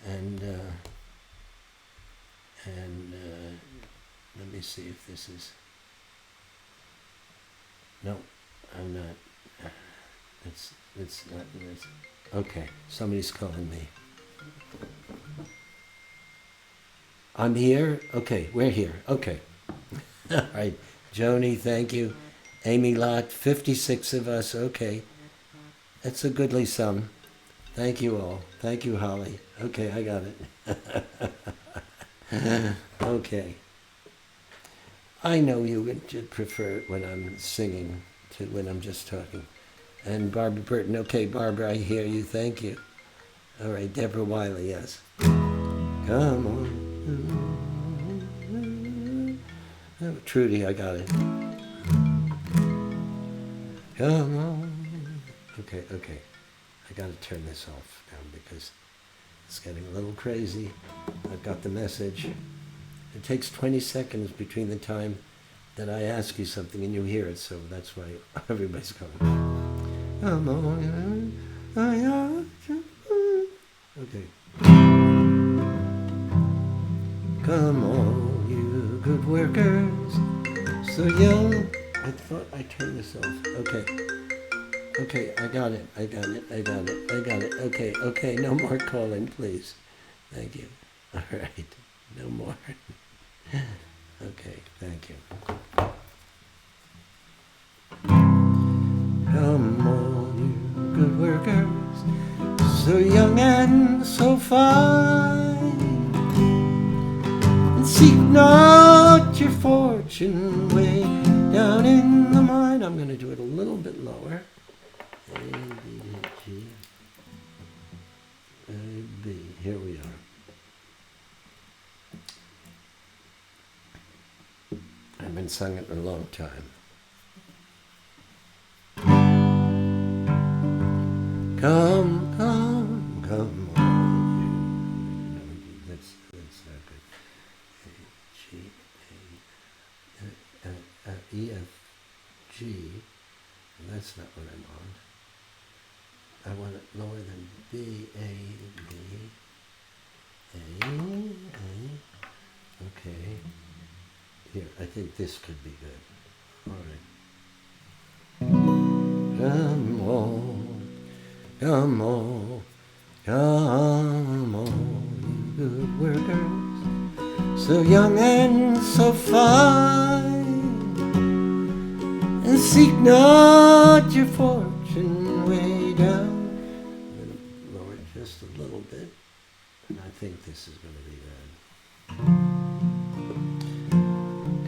and let me see if this is. No, I'm not. It's not. Okay, somebody's calling me. I'm here? Okay, we're here. Okay. All right. Joni, thank you. Amy Lott, 56 of us. Okay. That's a goodly sum. Thank you all. Thank you, Holly. Okay, I got it. Okay. I know you would prefer it when I'm singing to when I'm just talking. And Barbara Burton. Okay, Barbara, I hear you. Thank you. All right, Deborah Wiley, yes. Come on. Oh, Trudy, I got it. Come on. Okay. I got to turn this off now because it's getting a little crazy. I've got the message. It takes 20 seconds between the time that I ask you something and you hear it, so that's why everybody's coming. Come on. Okay. Come on, you good workers, so young. I thought I turned this off. Okay, I got it. Okay, no more calling, please. Thank you. All right, no more. Okay, thank you. Come on, you good workers, so young and so fine, and seek not your fortune way down in the mine. I'm going to do it a little bit lower. A, B, G, A, B. Here we are. I haven't sung it in a long time. Come on. That's not good. E, F, G. That's not what I'm on. I want it lower than B, A, B, A. Okay. Here, I think this could be good. All right. Come on, you good workers, so young and so fine, and seek not your fortune way down. I'm going to lower it just a little bit. I think this is going to be that.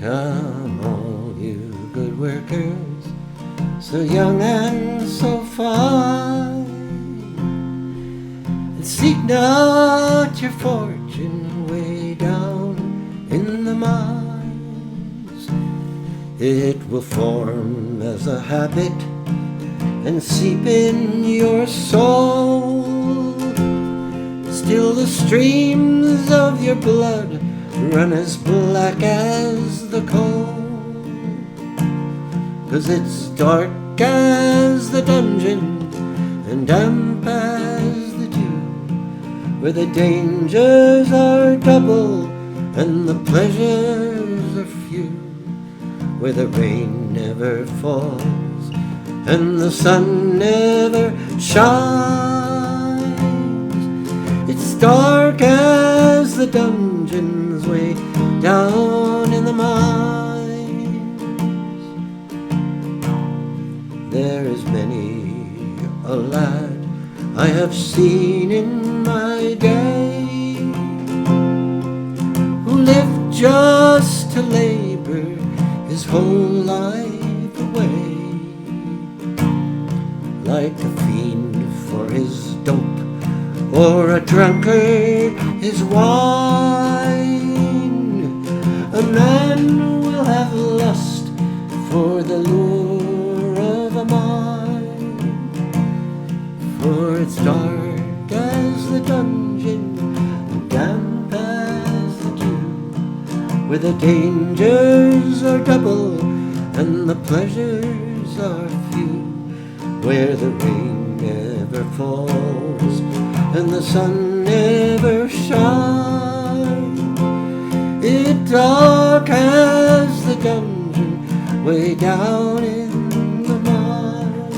Come, all you good workers, so young and so fine, and seek not your fortune way down in the mines. It will form as a habit and seep in your soul. Still the streams of your blood run as black as the coal, 'cause it's dark as the dungeon and damp as the dew, where the dangers are double and the pleasures are few, where the rain never falls and the sun never shines. It's dark as the dungeons way down in the mines. There is many a lad I have seen in my day, who lived just to labor his whole life away, like a fiend for his dope, or a drunkard his wine. A man will have lust for the lure of a mine, for it's dark as the dungeon, damp as the dew, where the dangers are double and the pleasures are few, where the rain never falls and the sun never shines. It's dark as the dungeon way down in the mines.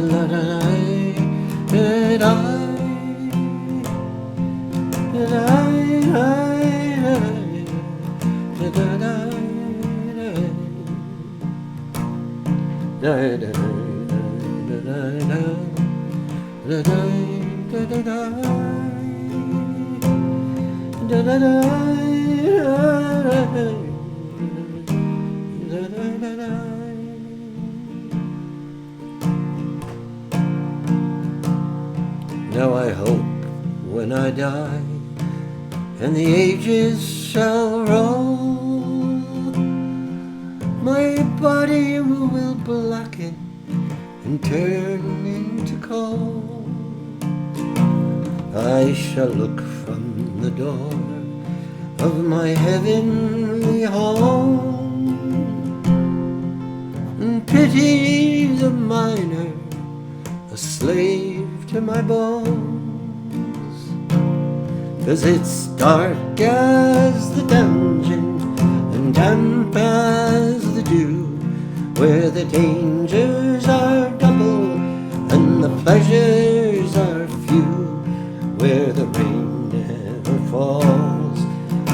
La da da da da da da da da da. Now I hope when I die and the ages shall roll, my body will blacken and turn into coal. I shall look from the door of my heavenly home and pity the miner, a slave to my bones, 'cause it's dark as the dungeon and damp as the dew, where the dangers are double and the pleasures are few, where the rain never falls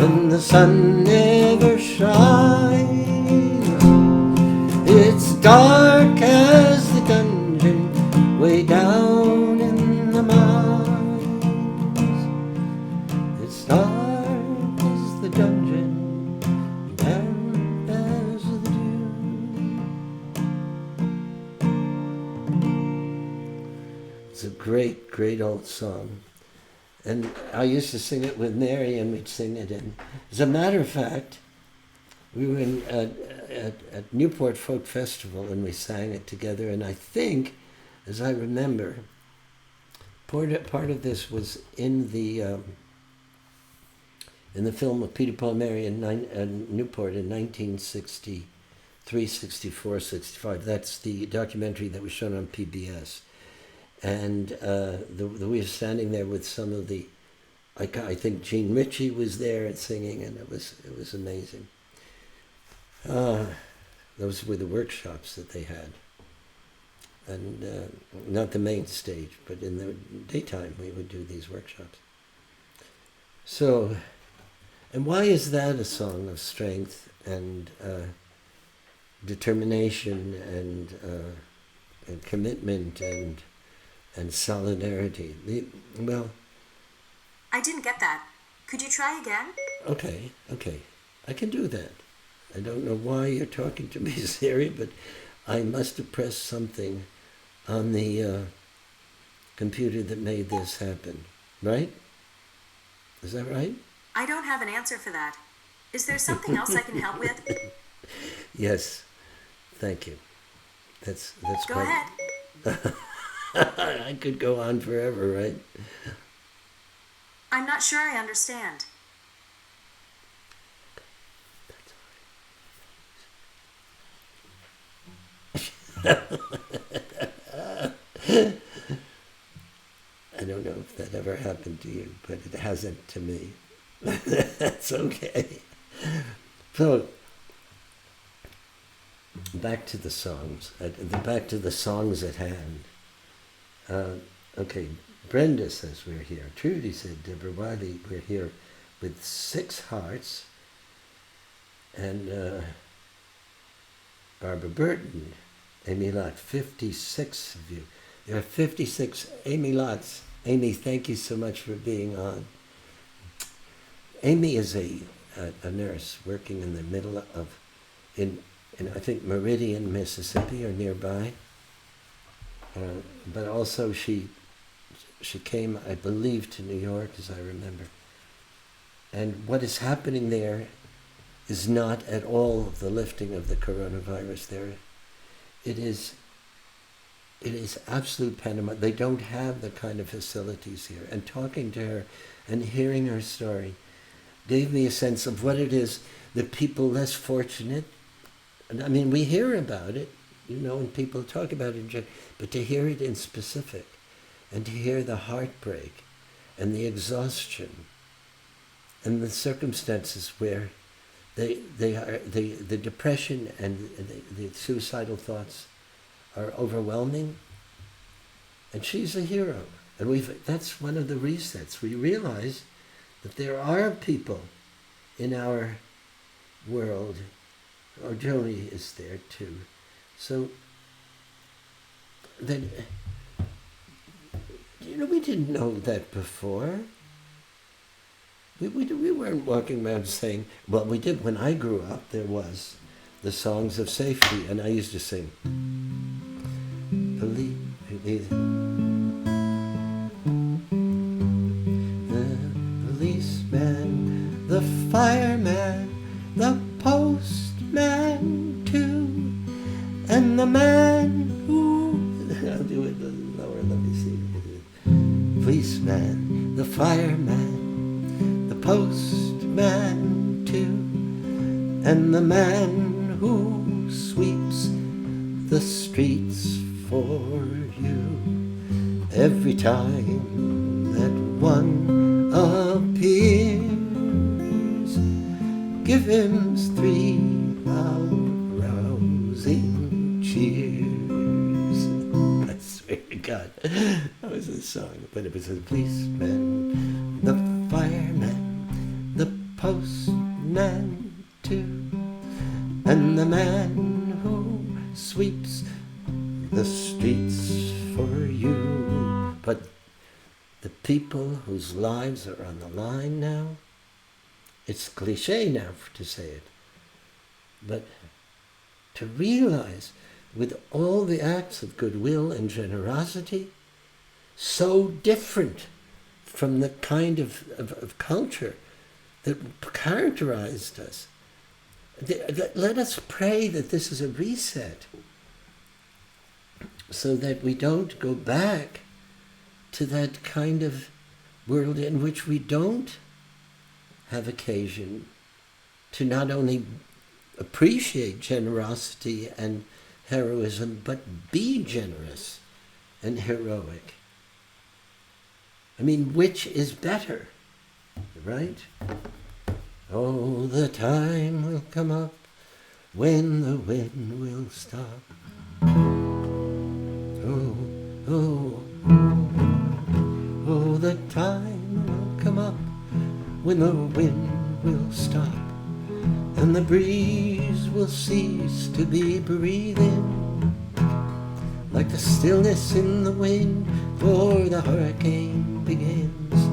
and the sun never shines. It's dark as the dungeon way down in the mines. It's dark as the dungeon, damp as the dew. It's a great, great old song. And I used to sing it with Mary, and we'd sing it. And as a matter of fact, we were at Newport Folk Festival, and we sang it together. And I think, as I remember, part of this was in the film of Peter, Paul, Mary in Newport in 1963, 64, 65. That's the documentary that was shown on PBS. And we were standing there with some of the, I think Gene Ritchie was there and singing, and it was amazing. Those were the workshops that they had, and not the main stage, but in the daytime we would do these workshops. So, and why is that a song of strength and determination and commitment and and solidarity. Well, I didn't get that. Could you try again? okay, I can do that. I don't know why you're talking to me, Siri, but I must have pressed something on the computer that made this happen. Right? Is that right? I don't have an answer for that. Is there something else I can help with? Yes. Thank you. That's Go quite... ahead. I could go on forever, right? I'm not sure I understand. I don't know if that ever happened to you, but it hasn't to me. That's okay. So, back to the songs. Back to the songs at hand. Okay, Brenda says we're here. Trudy said, Deborah Wiley, we're here with 6 hearts. And Barbara Burton, Amy Lott, 56 of you. There are 56 Amy Lotts. Amy, thank you so much for being on. Amy is a nurse working in the middle of, in I think Meridian, Mississippi, or nearby. But also she came, I believe, to New York, as I remember. And what is happening there is not at all the lifting of the coronavirus there. It is absolute pandemonium. They don't have the kind of facilities here. And talking to her and hearing her story gave me a sense of what it is that people less fortunate, and I mean, we hear about it, and people talk about it, but to hear it in specific, and to hear the heartbreak and the exhaustion and the circumstances where the depression and the suicidal thoughts are overwhelming. And she's a hero. And that's one of the resets. We realize that there are people in our world, or Joni is there too. So that, we didn't know that before. We weren't walking around saying, well, we did when I grew up. There was the songs of safety, and I used to sing, believe it, the policeman, the fireman, the postman too, and the man who, I'll do it lower, let me see, policeman, the fireman, the postman too, and the man who sweeps the streets for you. Every time that one appears, give him 3 rousing cheers. I swear to God, that was a song, but it was a policeman, the fireman, the postman too, and the man who sweeps the streets for you. But the people whose lives are on the line now, it's cliche now to say it, but to realize with all the acts of goodwill and generosity, so different from the kind of culture that characterized us. Let us pray that this is a reset, so that we don't go back to that kind of world in which we don't have occasion to not only appreciate generosity and heroism, but be generous and heroic. I mean, which is better, right? Oh, the time will come up when the wind will stop. Oh, the time will come up when the wind will stop, and the breeze will cease to be breathing. Like the stillness in the wind, before the hurricane begins,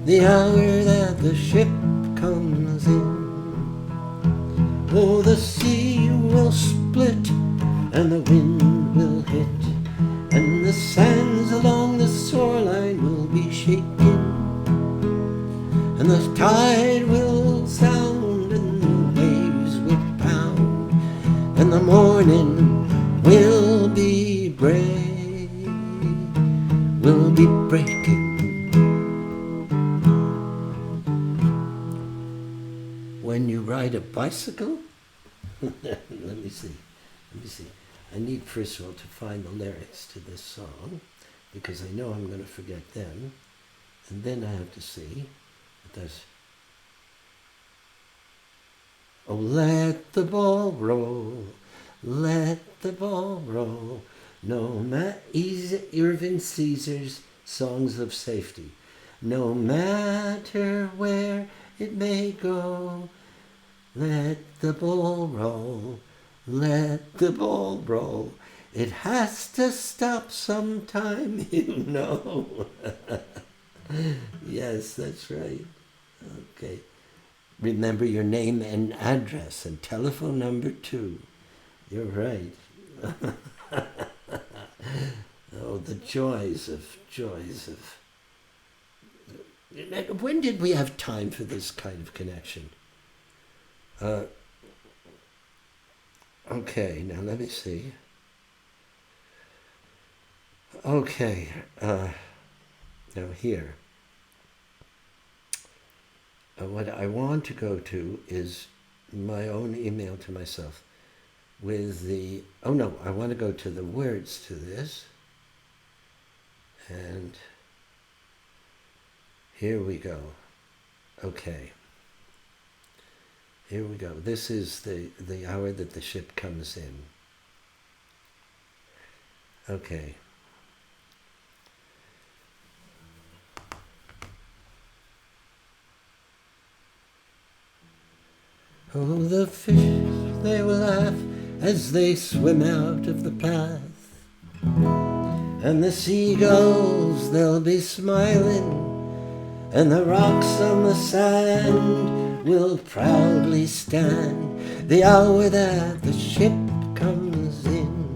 the hour that the ship comes in. Oh, the sea will split and the wind will hit, and the sands along the shoreline will be shaking, and the tide will sound and the waves will pound, and the morning will be breaking. When you ride a bicycle? Let me see. I need first of all to find the lyrics to this song, because I know I'm going to forget them. And then I have to see what there's. Oh, let the ball roll, let the ball roll. No Irving Caesar's Songs of Safety. No matter where it may go, let the ball roll, let the ball roll. It has to stop sometime, you know. Yes, that's right. Okay. Remember your name and address and telephone number too. You're right. Oh, the joys of. When did we have time for this kind of connection? Okay, now let me see. Okay, now here. What I want to go to is my own email to myself with the, I want to go to the words to this. And here we go. Okay. Here we go. This is the hour that the ship comes in. Okay. Oh, the fish, they will laugh as they swim out of the path. And the seagulls, they'll be smiling. And the rocks on the sand will proudly stand the hour that the ship comes in.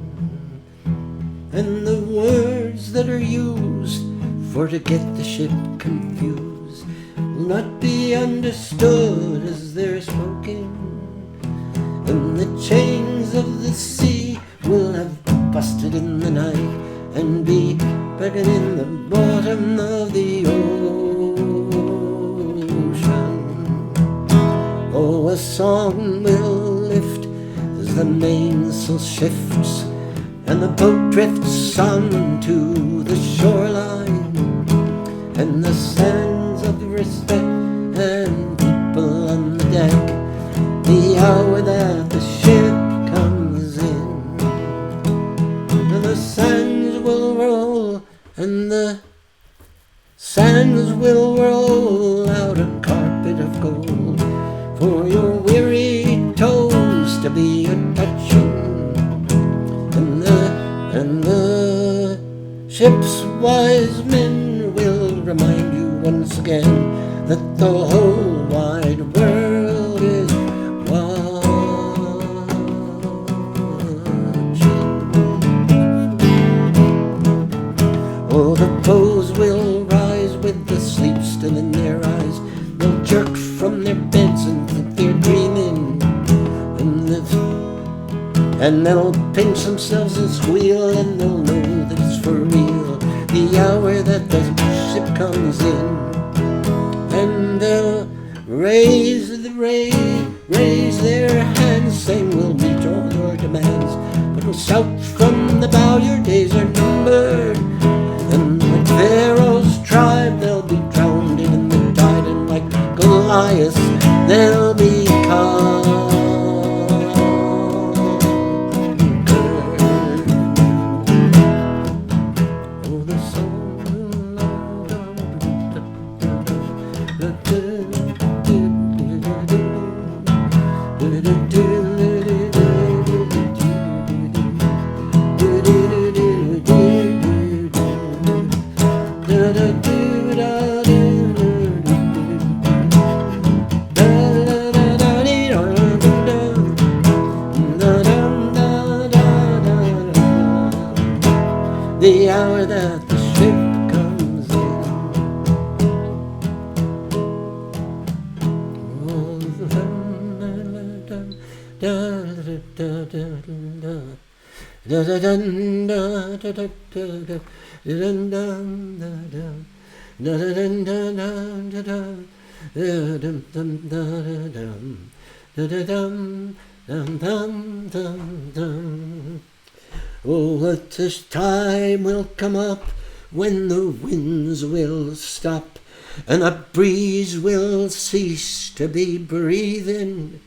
And the words that are used for to get the ship confused will not be understood as they're spoken. And the chains of the sea will have busted in the night and be begging in the bottom of the ocean. Oh, a song will lift as the mainsail shifts and the boat drifts on to the shoreline, and the sands of respect and people on the deck, the hour that the ship comes in. And the sands will roll, and the sands will roll out a carpet of gold for your weary toes to be a-touching. And the ship's wise men will remind you once again that the whole wide world is oh, the bows will rise with the sleep still in their eyes. They'll jerk from their beds and think they're dreaming. And they'll pinch themselves and squeal, and they'll know that it's for real the hour that the ship comes in. And they'll raise their hands, saying we'll meet all your demands. But we'll shout from the bow, your days are numbered. And like Pharaoh's tribe, they'll be drowned in the tide, and like Goliath, they'll be conquered. Oh, the soul hour that the ship comes in. Oh, what a time will come up when the winds will stop and a breeze will cease to be breathing,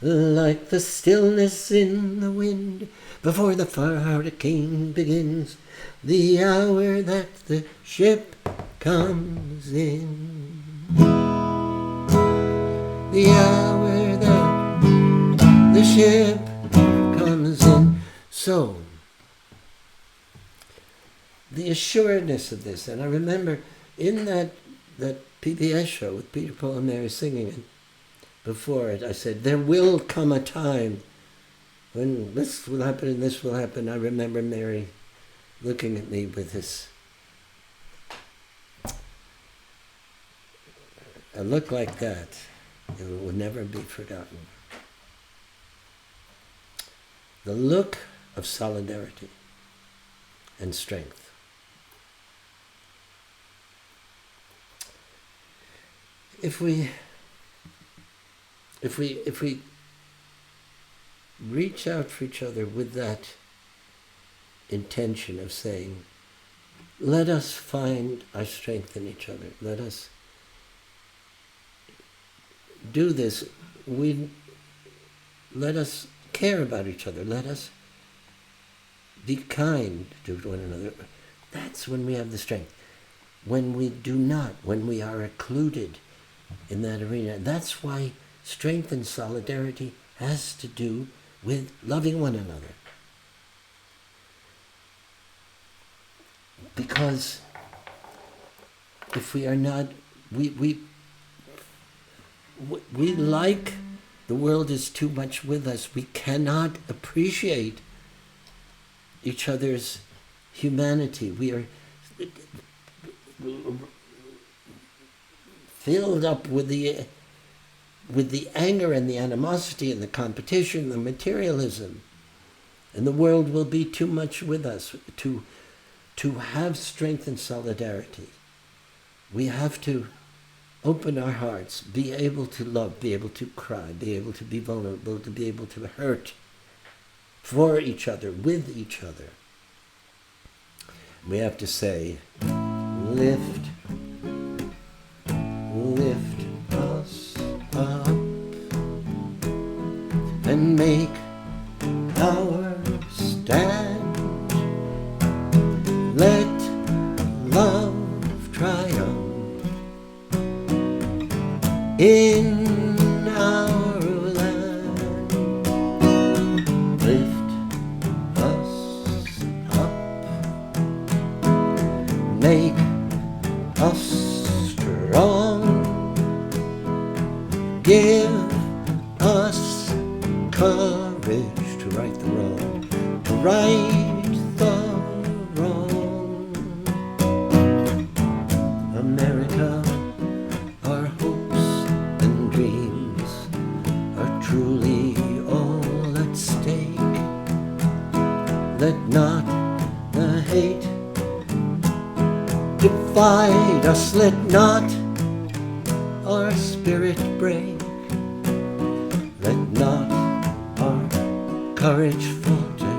like the stillness in the wind before the hurricane begins, the hour that the ship comes in. The hour that the ship comes in. So, the assuredness of this, and I remember in that PBS show with Peter, Paul, and Mary singing it, before it, I said, there will come a time when this will happen and this will happen. I remember Mary looking at me with a look like that. It will never be forgotten. The look of solidarity and strength. If we reach out for each other with that intention of saying, let us find our strength in each other. Let us do this. Let us care about each other. Let us be kind to one another. That's when we have the strength. When we do not, when we are occluded in that arena, that's why strength and solidarity has to do with loving one another. Because if we are not, we like the world is too much with us. We cannot appreciate each other's humanity. We are filled up with the anger and the animosity and the competition, the materialism. And the world will be too much with us to have strength and solidarity. We have to open our hearts, be able to love, be able to cry, be able to be vulnerable, to be able to hurt for each other, with each other. We have to say, lift us up and make our stand. Let love triumph in our land. Lift us up, make us strong, give us courage to right the wrong, to right the wrong. America, our hopes and dreams are truly all at stake. Let not the hate divide us, let not our spirit break, let not our courage falter,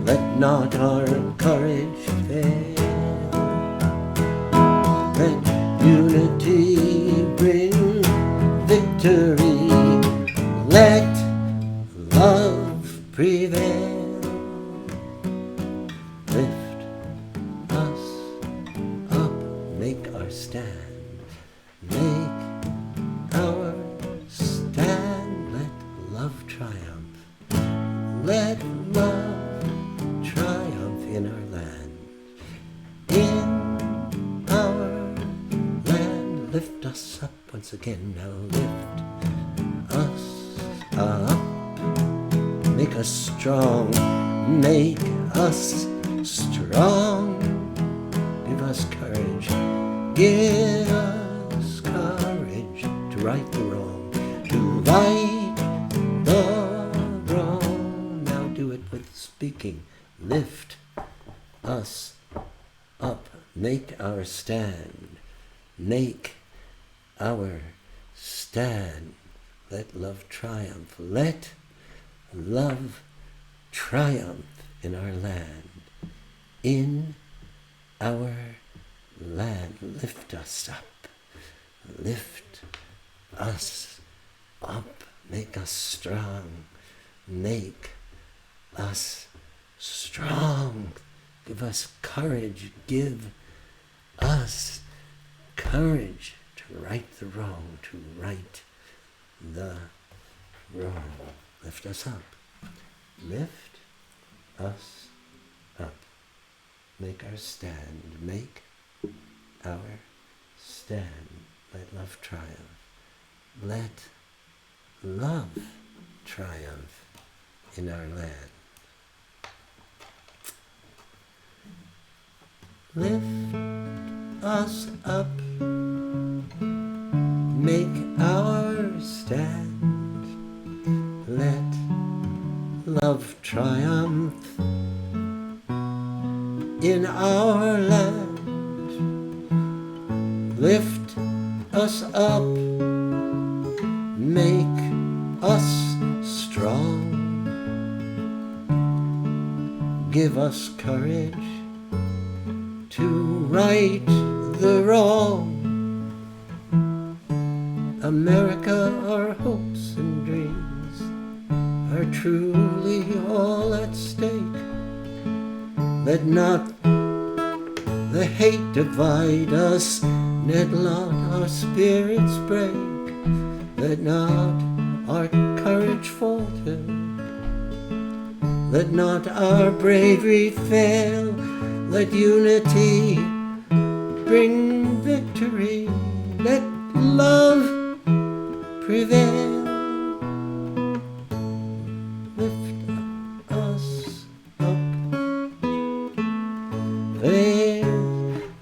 let not our courage fail. Let unity bring victory, let love prevail. Lift us up, make our stand, make our stand, let love triumph, let love triumph in our land, in our land. Lift us up once again, now lift us up, make us strong, make us strong. Give us courage. Give us courage to right the wrong. To right the wrong. Now do it with speaking. Lift us up. Make our stand. Make our stand. Let love triumph. Let love triumph in our land. In our land. Lift us up. Lift us up. Make us strong. Make us strong. Give us courage. Give us courage to right the wrong. To right the wrong. Lift us up. Lift us up. Make our stand. Make our stand. Let love triumph. Let love triumph in our land. Lift us up. Make our stand. Let love triumph in our land. Lift us up. Make us strong. Give us courage to right the wrong. America, our hopes and dreams are truly all at stake. Let not the hate divide us, let not our spirits break, let not our courage falter, let not our bravery fail, let unity bring victory, let love prevail. Lift us up.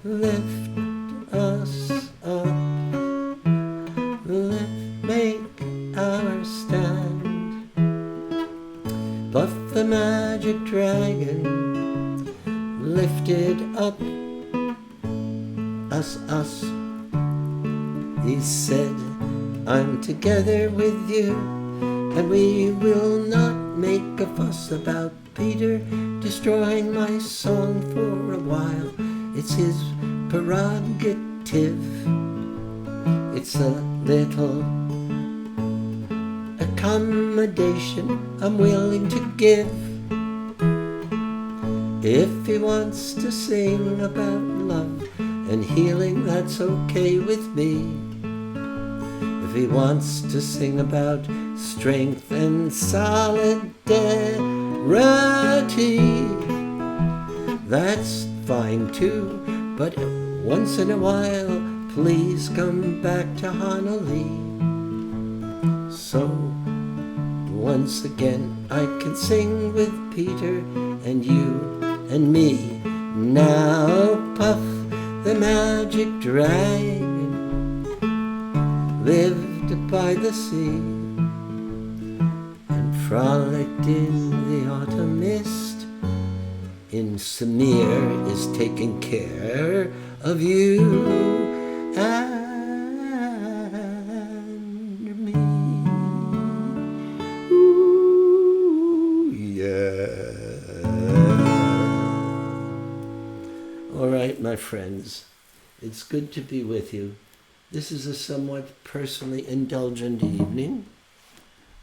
Lift us up. Make our stand. Buff the magic dragon. Lift it up. Us. He said, I'm together with you, and we will not make a fuss about Peter destroying my song for a while. It's his prerogative. It's a little accommodation I'm willing to give. If he wants to sing about love and healing, that's okay with me. If he wants to sing about strength and solidarity, that's fine too. But once in a while, please come back to Honolulu. So once again I can sing with Peter and you and me. Now puff the magic dragon lived by the sea and frolicked in the autumn mist. In Samir is taking care of you and me. Ooh, yeah. All right, my friends, it's good to be with you. This is a somewhat personally indulgent evening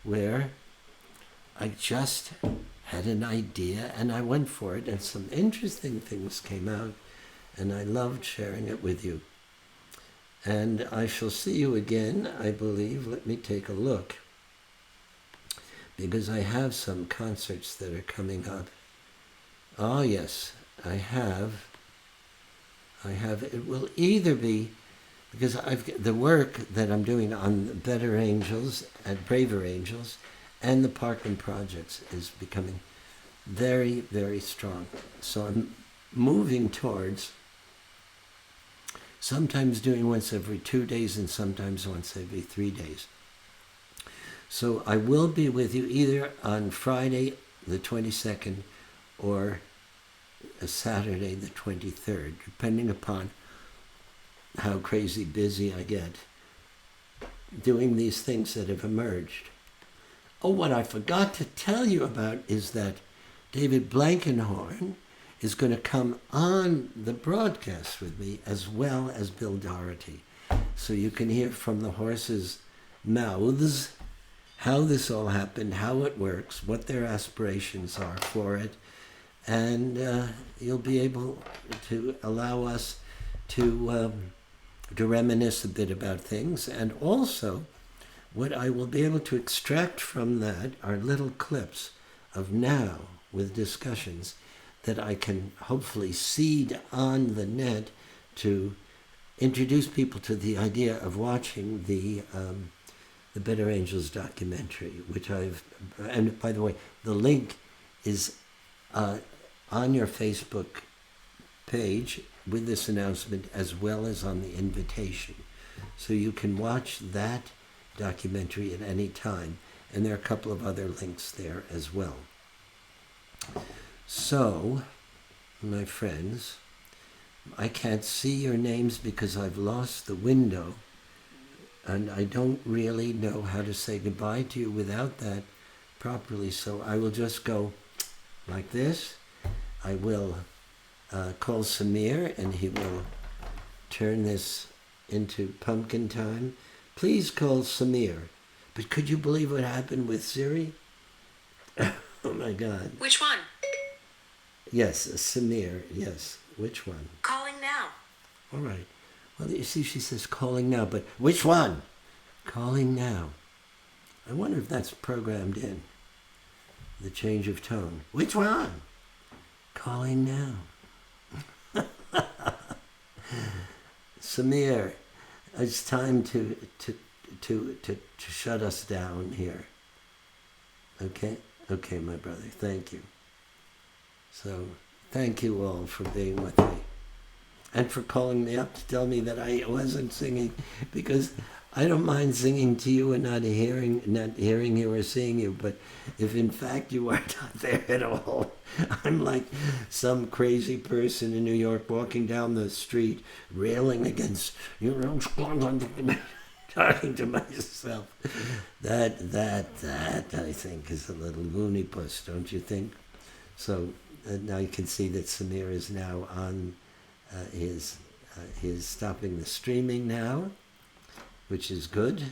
where I just had an idea and I went for it, and some interesting things came out, and I loved sharing it with you. And I shall see you again, I believe. Let me take a look, because I have some concerts that are coming up. Oh yes, I have. It will either be, because the work that I'm doing on Better Angels and Braver Angels and the Parkland Projects is becoming very, very strong. So I'm moving towards sometimes doing once every 2 days and sometimes once every 3 days. So I will be with you either on Friday the 22nd or a Saturday the 23rd, depending upon how crazy busy I get doing these things that have emerged. Oh, what I forgot to tell you about is that David Blankenhorn is going to come on the broadcast with me as well as Bill Doherty. So you can hear from the horses' mouths how this all happened, how it works, what their aspirations are for it, and you'll be able to allow us to reminisce a bit about things. And also, what I will be able to extract from that are little clips of now with discussions that I can hopefully seed on the net to introduce people to the idea of watching the Better Angels documentary, which and by the way, the link is on your Facebook page with this announcement as well as on the invitation. So you can watch that documentary at any time, and there are a couple of other links there as well. So, my friends, I can't see your names because I've lost the window, and I don't really know how to say goodbye to you without that properly, so I will just go like this. I will call Samir, and he will turn this into pumpkin time. Please call Samir. But could you believe what happened with Siri? Oh my God. Which one? Yes, Samir, yes. Which one? Calling now. All right. Well, you see, she says calling now, but which one? Calling now. I wonder if that's programmed in. The change of tone. Which one? Calling now. Samir, it's time to shut us down here. Okay? Okay, my brother. Thank you. So, thank you all for being with me. And for calling me up to tell me that I wasn't singing, because I don't mind singing to you and not hearing you or seeing you, but if in fact you are not there at all, I'm like some crazy person in New York walking down the street, railing against, talking to myself. That I think is a little loony puss, don't you think? So now you can see that Samir is now on his stopping the streaming now, which is good.